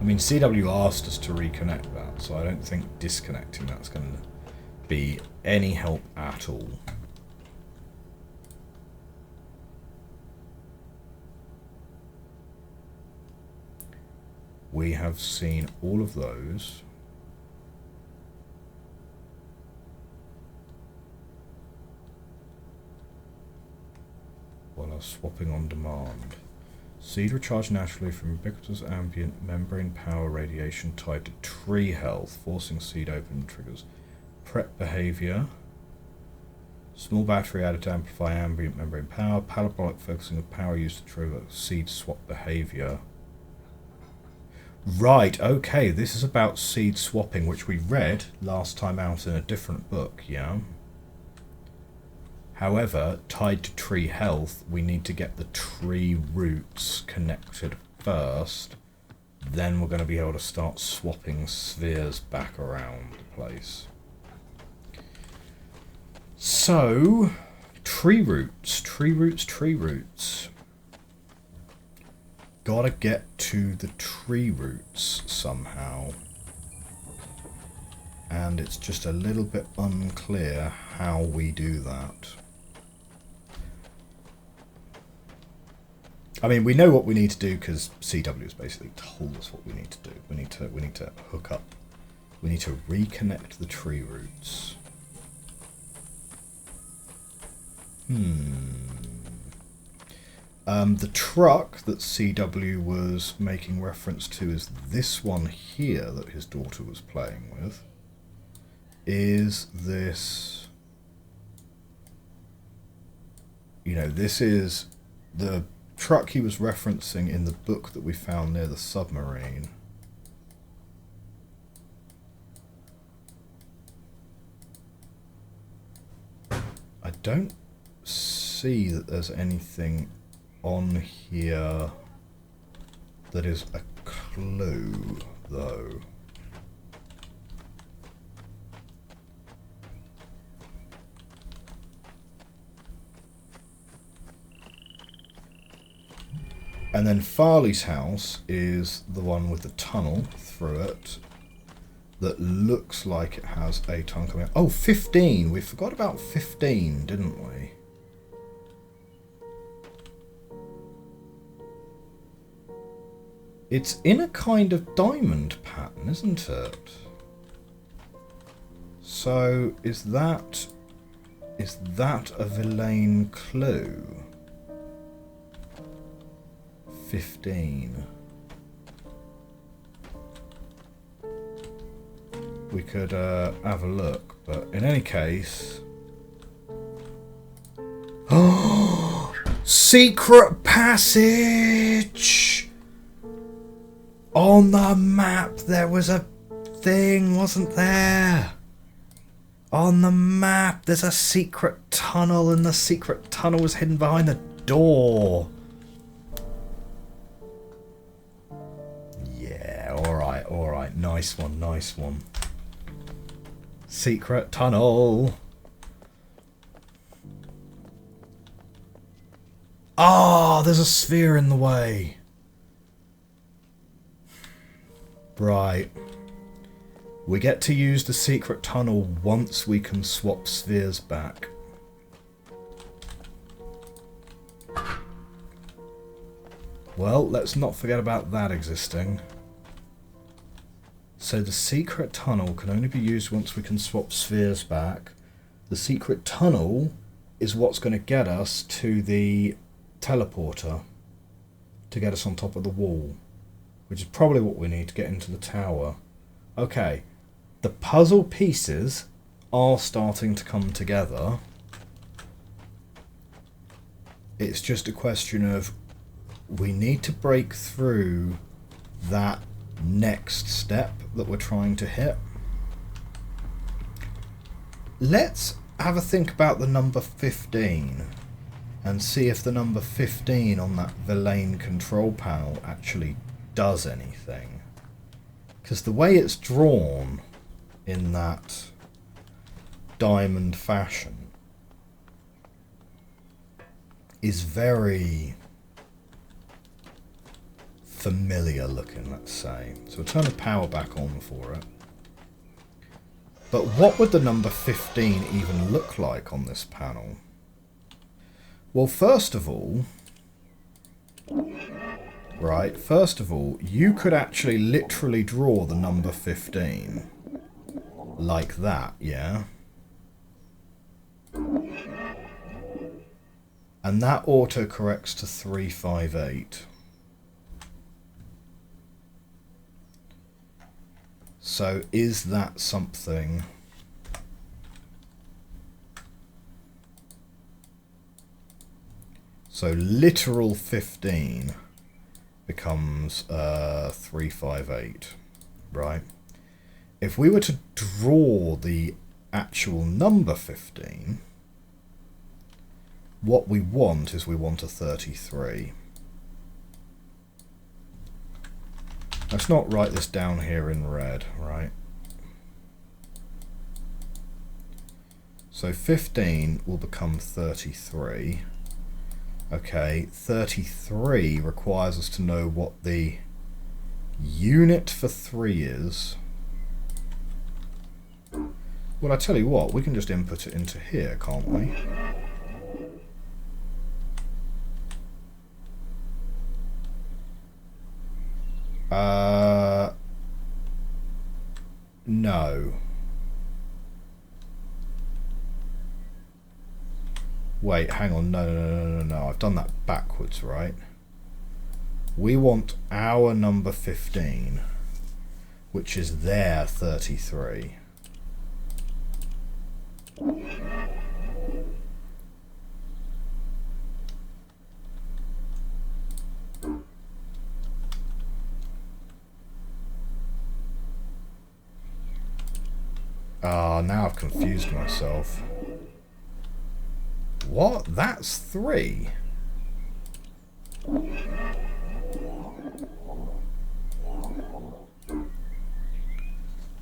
I mean, CW asked us to reconnect that, so I don't think disconnecting that's going to be any help at all. We have seen all of those. While I was swapping on demand. Seed recharged naturally from ubiquitous ambient membrane power radiation tied to tree health. Forcing seed open triggers prep behavior. Small battery added to amplify ambient membrane power. Parabolic focusing of power used to trigger seed swap behavior. Right, okay, this is about seed swapping, which we read last time out in a different book, yeah? However, tied to tree health, we need to get the tree roots connected first. Then we're going to be able to start swapping spheres back around the place. So, tree roots. Gotta get to the tree roots somehow. And it's just a little bit unclear how we do that. I mean, we know what we need to do because CW has basically told us what we need to do. We need to hook up. We need to reconnect the tree roots. The truck that CW was making reference to is this one here that his daughter was playing with. Is this... You know, this is the truck he was referencing in the book that we found near the submarine. I don't see that there's anything on here that is a clue, though. And then Farley's house is the one with the tunnel through it that looks like it has a tunnel coming out. Oh, 15! We forgot about 15, didn't we? It's in a kind of diamond pattern, isn't it? So, is that a Villain clue? 15. We could have a look, but in any case... Oh! Secret passage! On the map there was a thing, wasn't there? On the map there's a secret tunnel, and the secret tunnel was hidden behind the door. Yeah, alright, nice one. Secret tunnel. Ah, there's a sphere in the way. Right. We get to use the secret tunnel once we can swap spheres back. Well, let's not forget about that existing. So the secret tunnel can only be used once we can swap spheres back. The secret tunnel is what's going to get us to the teleporter to get us on top of the wall, which is probably what we need to get into the tower. Okay, the puzzle pieces are starting to come together. It's just a question of we need to break through that next step that we're trying to hit. Let's have a think about the number 15 and see if the number 15 on that Villain control panel actually does anything. Because the way it's drawn in that diamond fashion is very familiar looking, let's say. So we'll turn the power back on for it. But what would the number 15 even look like on this panel? Well, first of all, you could actually literally draw the number 15 like that, yeah? And that auto-corrects to 358. So is that something So literal 15 becomes 358, right? If we were to draw the actual number 15, what we want is we want a 33. Let's not write this down here in red, right? So 15 will become 33. Okay, 33 requires us to know what the unit for 3 is. Well, I tell you what, we can just input it into here, can't we? No. Wait, hang on, no, I've done that backwards, right? We want our number 15, which is their 33. Ah, now I've confused myself. What? That's 3?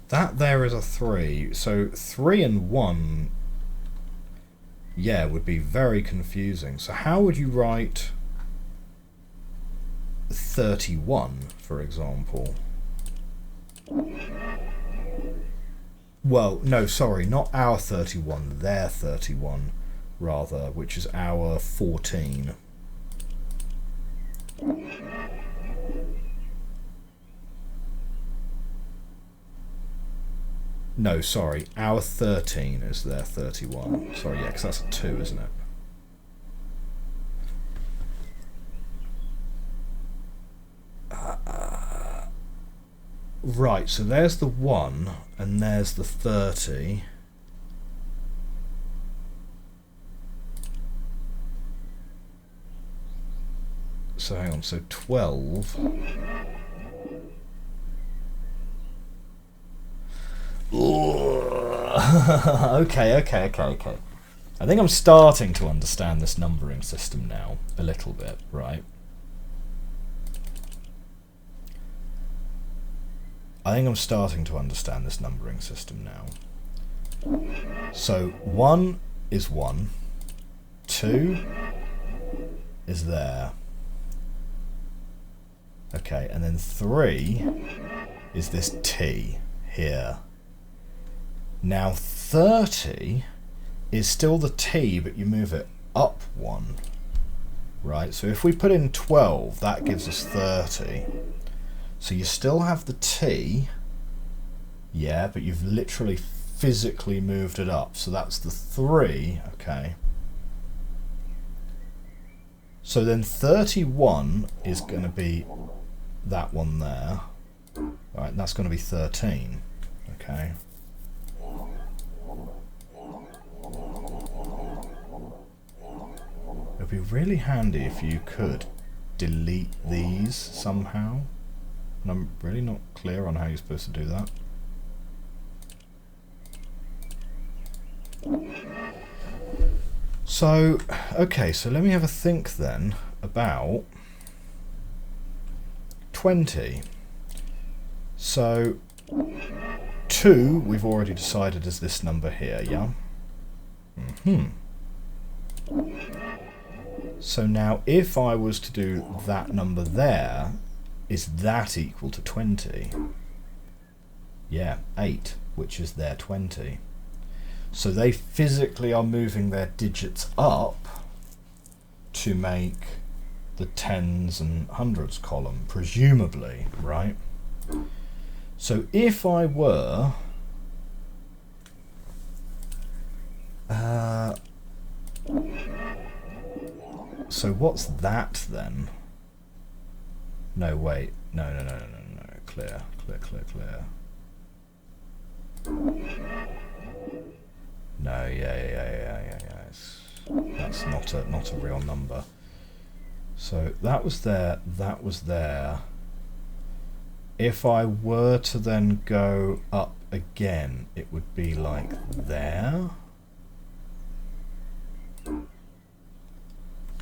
That there is a 3. So 3 and 1, yeah, would be very confusing. So how would you write 31, for example? Well, no, sorry, not our 31, their 31, rather, which is our 14. No, sorry, our 13 is their 31. Sorry, yeah, because that's a 2, isn't it? Right, so there's the 1, and there's the 30. So hang on, so 12. Okay. I think I'm starting to understand this numbering system now, a little bit, right? I think I'm starting to understand this numbering system now. So 1 is 1, 2 is there. Okay, and then 3 is this T here. Now 30 is still the T, but you move it up 1. Right, so if we put in 12, that gives us 30. So you still have the T, yeah, but you've literally physically moved it up. So that's the 3, okay. So then 31 is going to be that one there. Right, and that's going to be 13, okay. It would be really handy if you could delete these somehow. And I'm really not clear on how you're supposed to do that. So, okay, so let me have a think then about 20. So, 2 we've already decided is this number here, yeah? So now if I was to do that number there, is that equal to 20? Yeah, 8, which is their 20. So they physically are moving their digits up to make the tens and hundreds column, presumably, right? So if I were so what's that then? No, wait. No. Clear. No, yeah. That's not a real number. So that was there, that was there. If I were to then go up again, it would be like there.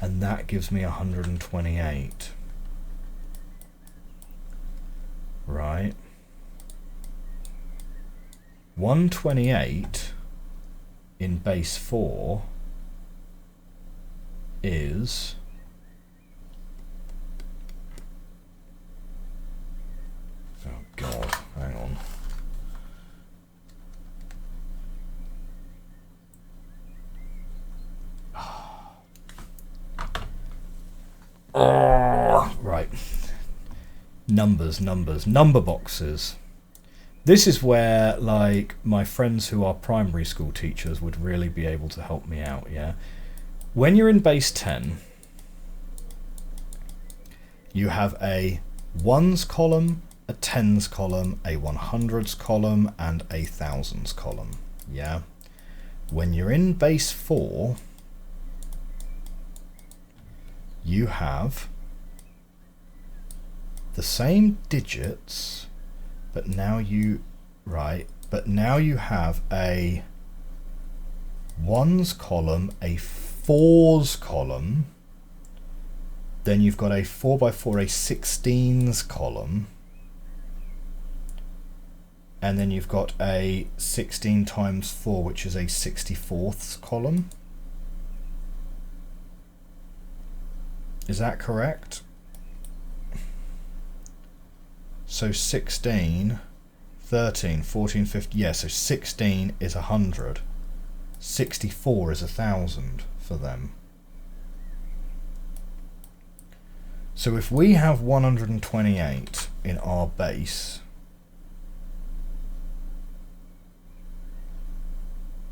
And that gives me 128. Right. 128 in base 4 is... Oh God, hang on. Oh, right. Number boxes. This is where, like, my friends who are primary school teachers would really be able to help me out, yeah? When you're in base 10, you have a ones column, a tens column, a 100s column, and a thousands column, yeah? When you're in base 4, you have the same digits, but now you have a ones column, a fours column, then you've got a 4x4, a 16s column, and then you've got a 16 times 4, which is a 64ths column. Is that correct? So 16, 13, 14, 15, yeah, so 16 is 100. 64 is 1,000 for them. So if we have 128 in our base,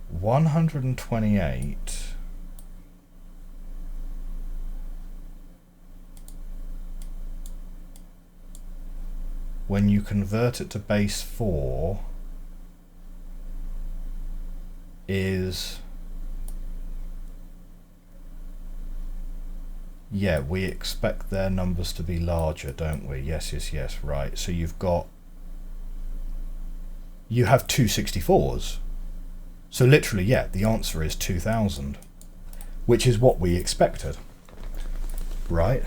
128 when you convert it to base 4 is, yeah, we expect their numbers to be larger, don't we? Yes, right. So you have two 64s. So literally, yeah, the answer is 2,000, which is what we expected, right?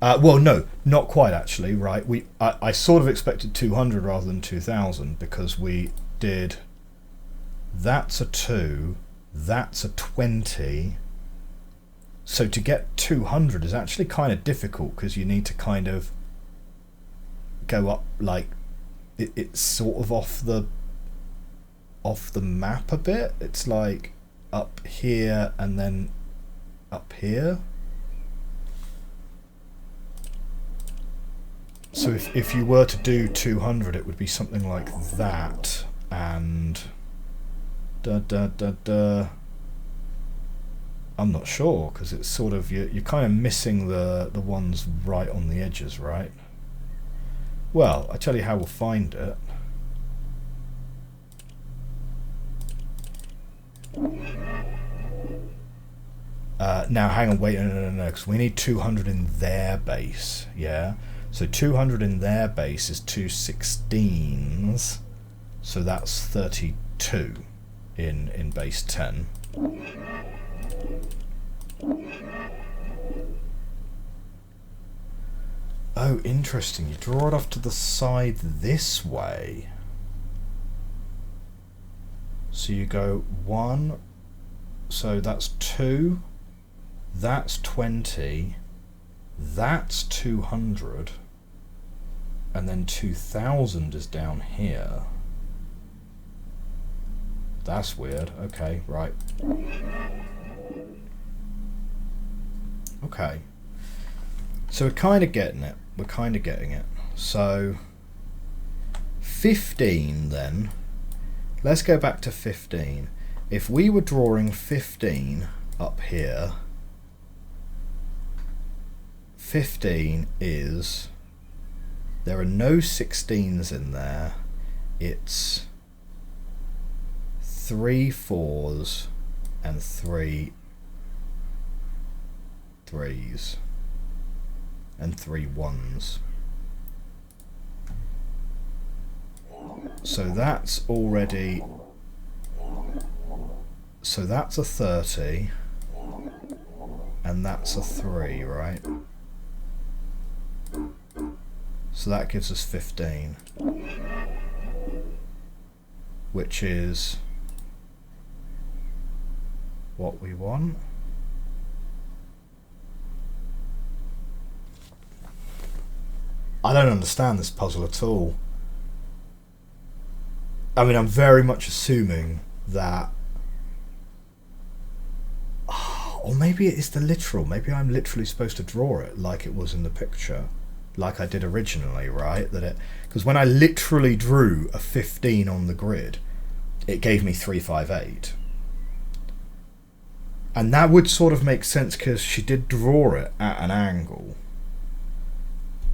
Well, no, not quite actually, right? I sort of expected 200 rather than 2,000 because we did, that's a 2, that's a 20. So to get 200 is actually kind of difficult because you need to kind of go up, like, it's sort of off the map a bit. It's like up here and then up here. So if you were to do 200, it would be something like that, and I'm not sure because it's sort of, you're kind of missing the ones right on the edges, right? Well, I tell you how we'll find it. Now hang on, wait, no, because we need 200 in their base, yeah? So 200 in their base is 2 16s, so that's 32 in base 10. Oh, interesting, you draw it off to the side this way. So you go 1, so that's 2, that's 20, that's 200, and then 2,000 is down here. That's weird. Okay, right. Okay. So we're kind of getting it. We're kind of getting it. So 15 then. Let's go back to 15. If we were drawing 15 up here, 15 is, there are no 16s in there, it's 3 4s and 3 3s. and 3 1s. So that's already... So that's a 30, and that's a 3, right? So that gives us 15, which is what we want. I don't understand this puzzle at all. I mean, I'm very much assuming that... Or maybe it is the literal. Maybe I'm literally supposed to draw it like it was in the picture. Like I did originally, right? Because when I literally drew a 15 on the grid, it gave me 3, 5, 8. And that would sort of make sense because she did draw it at an angle.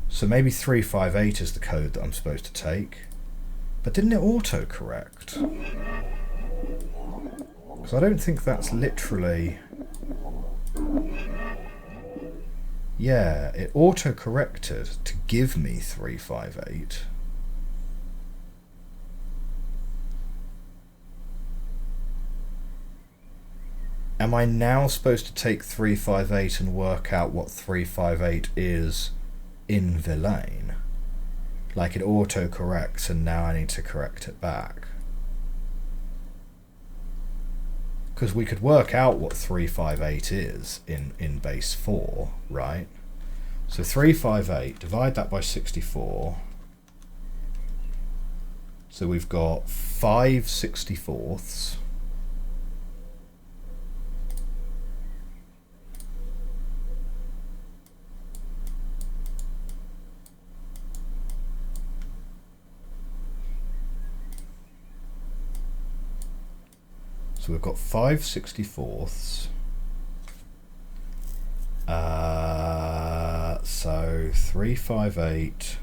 So maybe 3, 5, 8 is the code that I'm supposed to take. But didn't it auto-correct? Because I don't think that's literally... Yeah, it auto-corrected to give me 3, 5, 8. Am I now supposed to take 3, 5, 8 and work out what 3, 5, 8 is in Villain? Like it auto-corrects and now I need to correct it back. Because we could work out what 3, 5, 8 is in base 4, right? So 3, 5, 8, divide that by 64. So we've got 5 64ths. So we've got 5 64ths. So 3, 5, 8.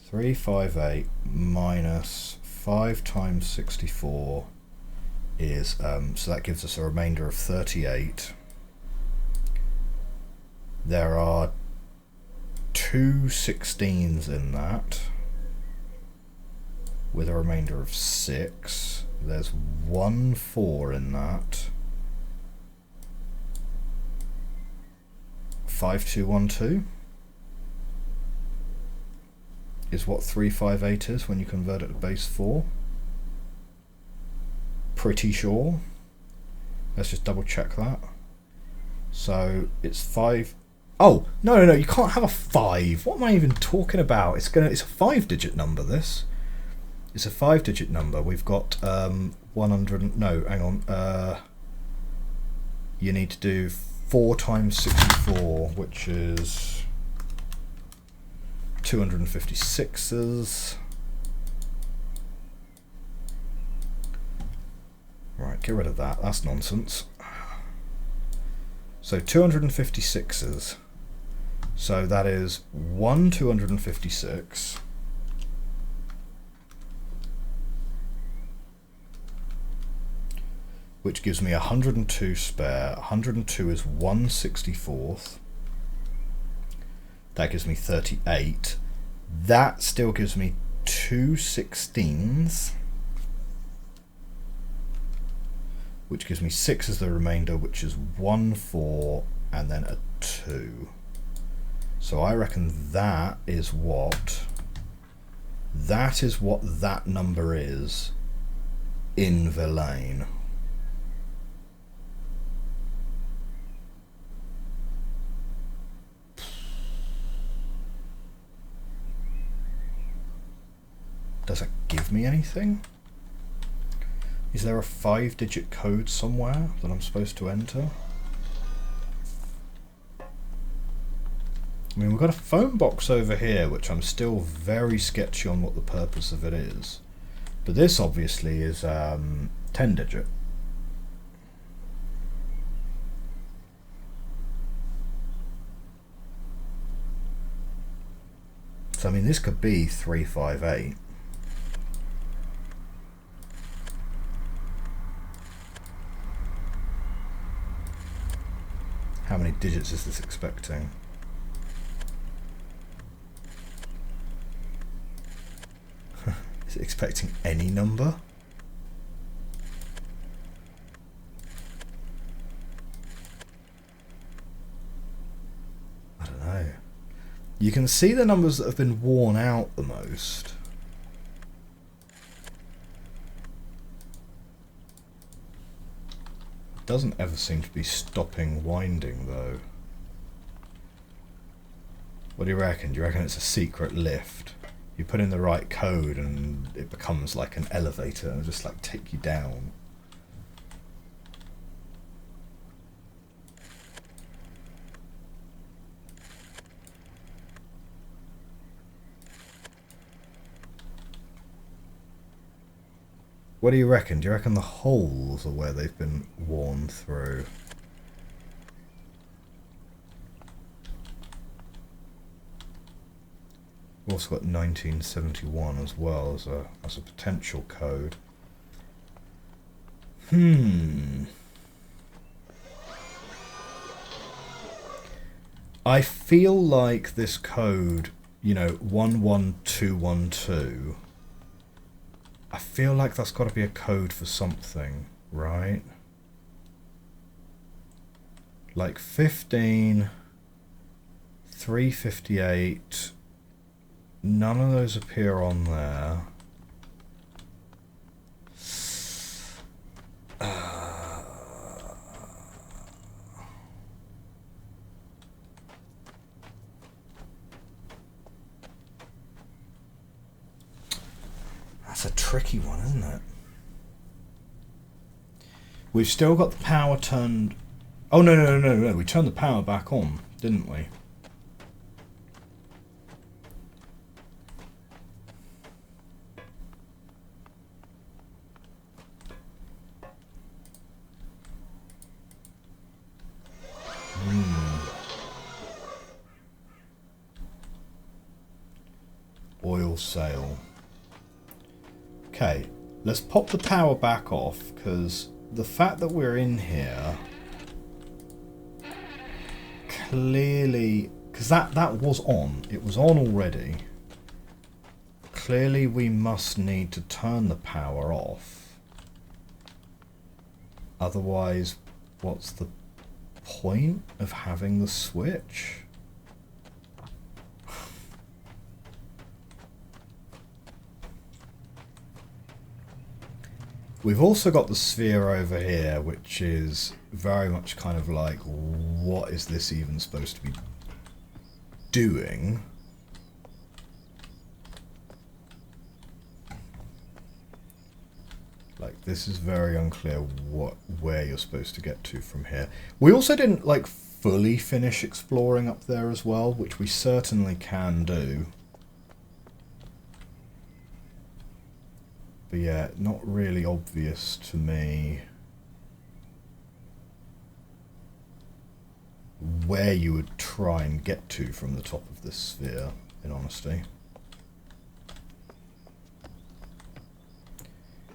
3, 5, 8 minus 5 times 64 is, so that gives us a remainder of 38. There are 2 16s in that, with a remainder of 6. There's 1 4 in that. 5 2 1 2 is what 3 5 8 is when you convert it to base 4. Pretty sure. Let's just double check that. So it's 5. Oh no, you can't have a 5. What am I even talking about? It's a 5-digit number. This. It's a 5-digit number. We've got 100. No, hang on. You need to do 4 times 64, which is 256s. Right, get rid of that. That's nonsense. So 256s. So that is 1 256. Which gives me 102 spare. 102 is 1 64th. That gives me 38. That still gives me 2 16s. Which gives me 6 as the remainder, which is 1 4 and then a 2. So I reckon that is what that number is in Villain. Does it give me anything? Is there a 5-digit code somewhere that I'm supposed to enter? I mean, we've got a phone box over here, which I'm still very sketchy on what the purpose of it is. But this obviously is 10-digit. So I mean, this could be 358. How many digits is this expecting? Is it expecting any number? I don't know. You can see the numbers that have been worn out the most. It doesn't ever seem to be stopping winding though. What do you reckon? Do you reckon it's a secret lift? You put in the right code and it becomes like an elevator and just like take you down. What do you reckon? Do you reckon the holes are where they've been worn through? We've also got 1971 as well as a potential code. I feel like this code, you know, 11212, I feel like that's got to be a code for something, right? Like 15, 358, none of those appear on there. That's a tricky one, isn't it? We've still got the power turned... Oh, no. We turned the power back on, didn't we? Oil sail. Okay, let's pop the power back off, because the fact that we're in here clearly, because that was on, it was on already. Clearly we must need to turn the power off. Otherwise, what's the point of having the switch? We've also got the sphere over here, which is very much kind of like, what is this even supposed to be doing? Like, this is very unclear where you're supposed to get to from here. We also didn't, like, fully finish exploring up there as well, which we certainly can do. But yeah, not really obvious to me where you would try and get to from the top of this sphere, in honesty.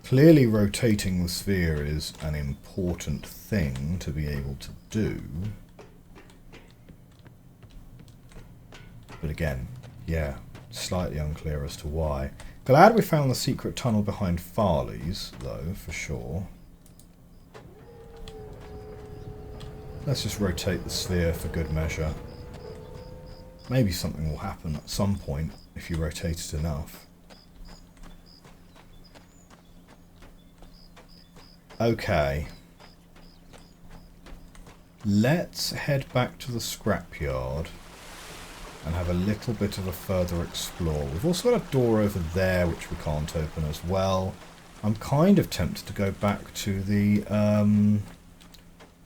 Clearly rotating the sphere is an important thing to be able to do. But again, yeah, slightly unclear as to why. Glad we found the secret tunnel behind Farley's, though, for sure. Let's just rotate the sphere for good measure. Maybe something will happen at some point if you rotate it enough. Okay. Let's head back to the scrapyard and have a little bit of a further explore. We've also got a door over there which we can't open as well. I'm kind of tempted to go back to the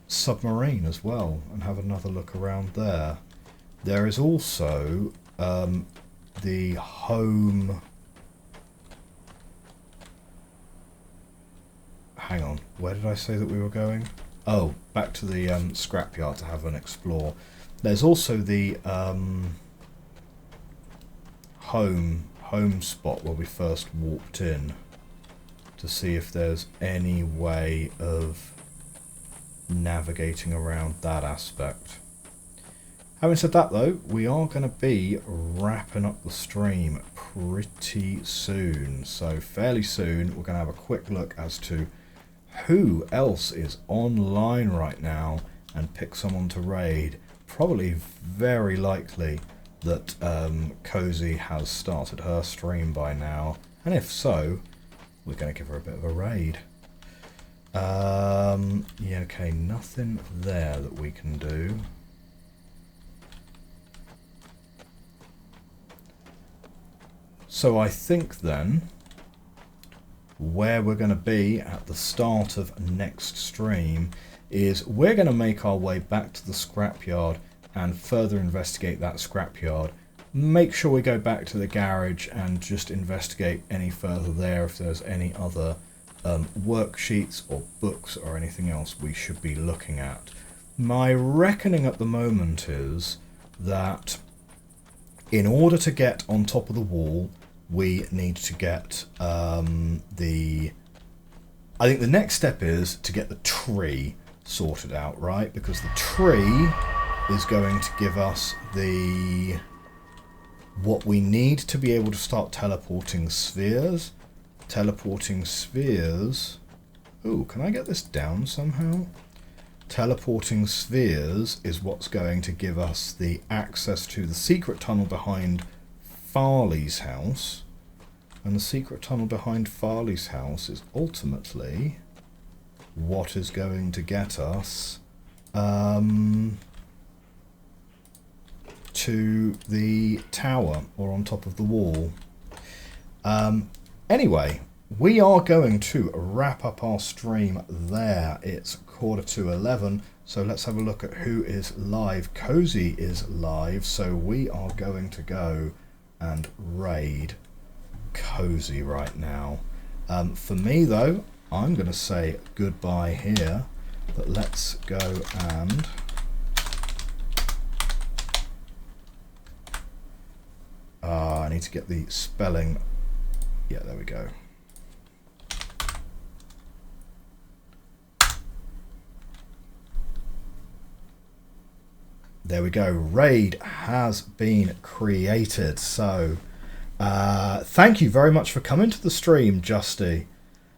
submarine as well and have another look around there. There is also the home... Hang on, where did I say that we were going? Oh, back to the scrapyard to have an explore. There's also the home spot where we first walked in to see if there's any way of navigating around that aspect. Having said that though, we are going to be wrapping up the stream pretty soon. So fairly soon we're going to have a quick look as to who else is online right now and pick someone to raid. Probably very likely that Cozy has started her stream by now. And if so, we're going to give her a bit of a raid. Yeah, okay, nothing there that we can do. So I think then, where we're going to be at the start of next stream is we're going to make our way back to the scrapyard and further investigate that scrapyard. Make sure we go back to the garage and just investigate any further there if there's any other worksheets or books or anything else we should be looking at. My reckoning at the moment is that in order to get on top of the wall, we need to get I think the next step is to get the tree sorted out, right? Because the tree is going to give us what we need to be able to start teleporting spheres. Teleporting spheres. Ooh, can I get this down somehow? Teleporting spheres is what's going to give us the access to the secret tunnel behind Farley's house. And the secret tunnel behind Farley's house is ultimately what is going to get us to the tower or on top of the wall. Anyway, we are going to wrap up our stream there. It's 11:45, so let's have a look at who is live. Cozy is live, so we are going to go and raid Cozy right now. For me though, I'm going to say goodbye here, but let's go and I need to get the spelling. Yeah, there we go. There we go. Raid has been created. So thank you very much for coming to the stream, Justy.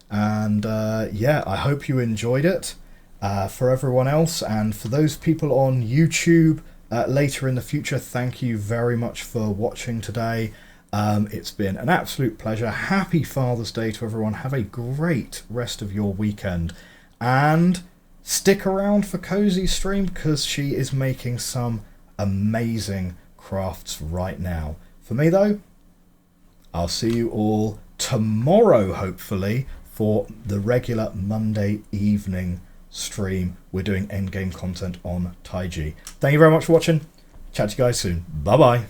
And yeah, I hope you enjoyed it. For everyone else and for those people on YouTube later in the future, thank you very much for watching today. It's been an absolute pleasure. Happy Father's Day to everyone. Have a great rest of your weekend. And stick around for Cozy's stream because she is making some amazing crafts right now. For me though, I'll see you all tomorrow, hopefully, for the regular Monday evening stream. We're doing endgame content on Taiji. Thank you very much for watching. Chat to you guys soon. Bye bye.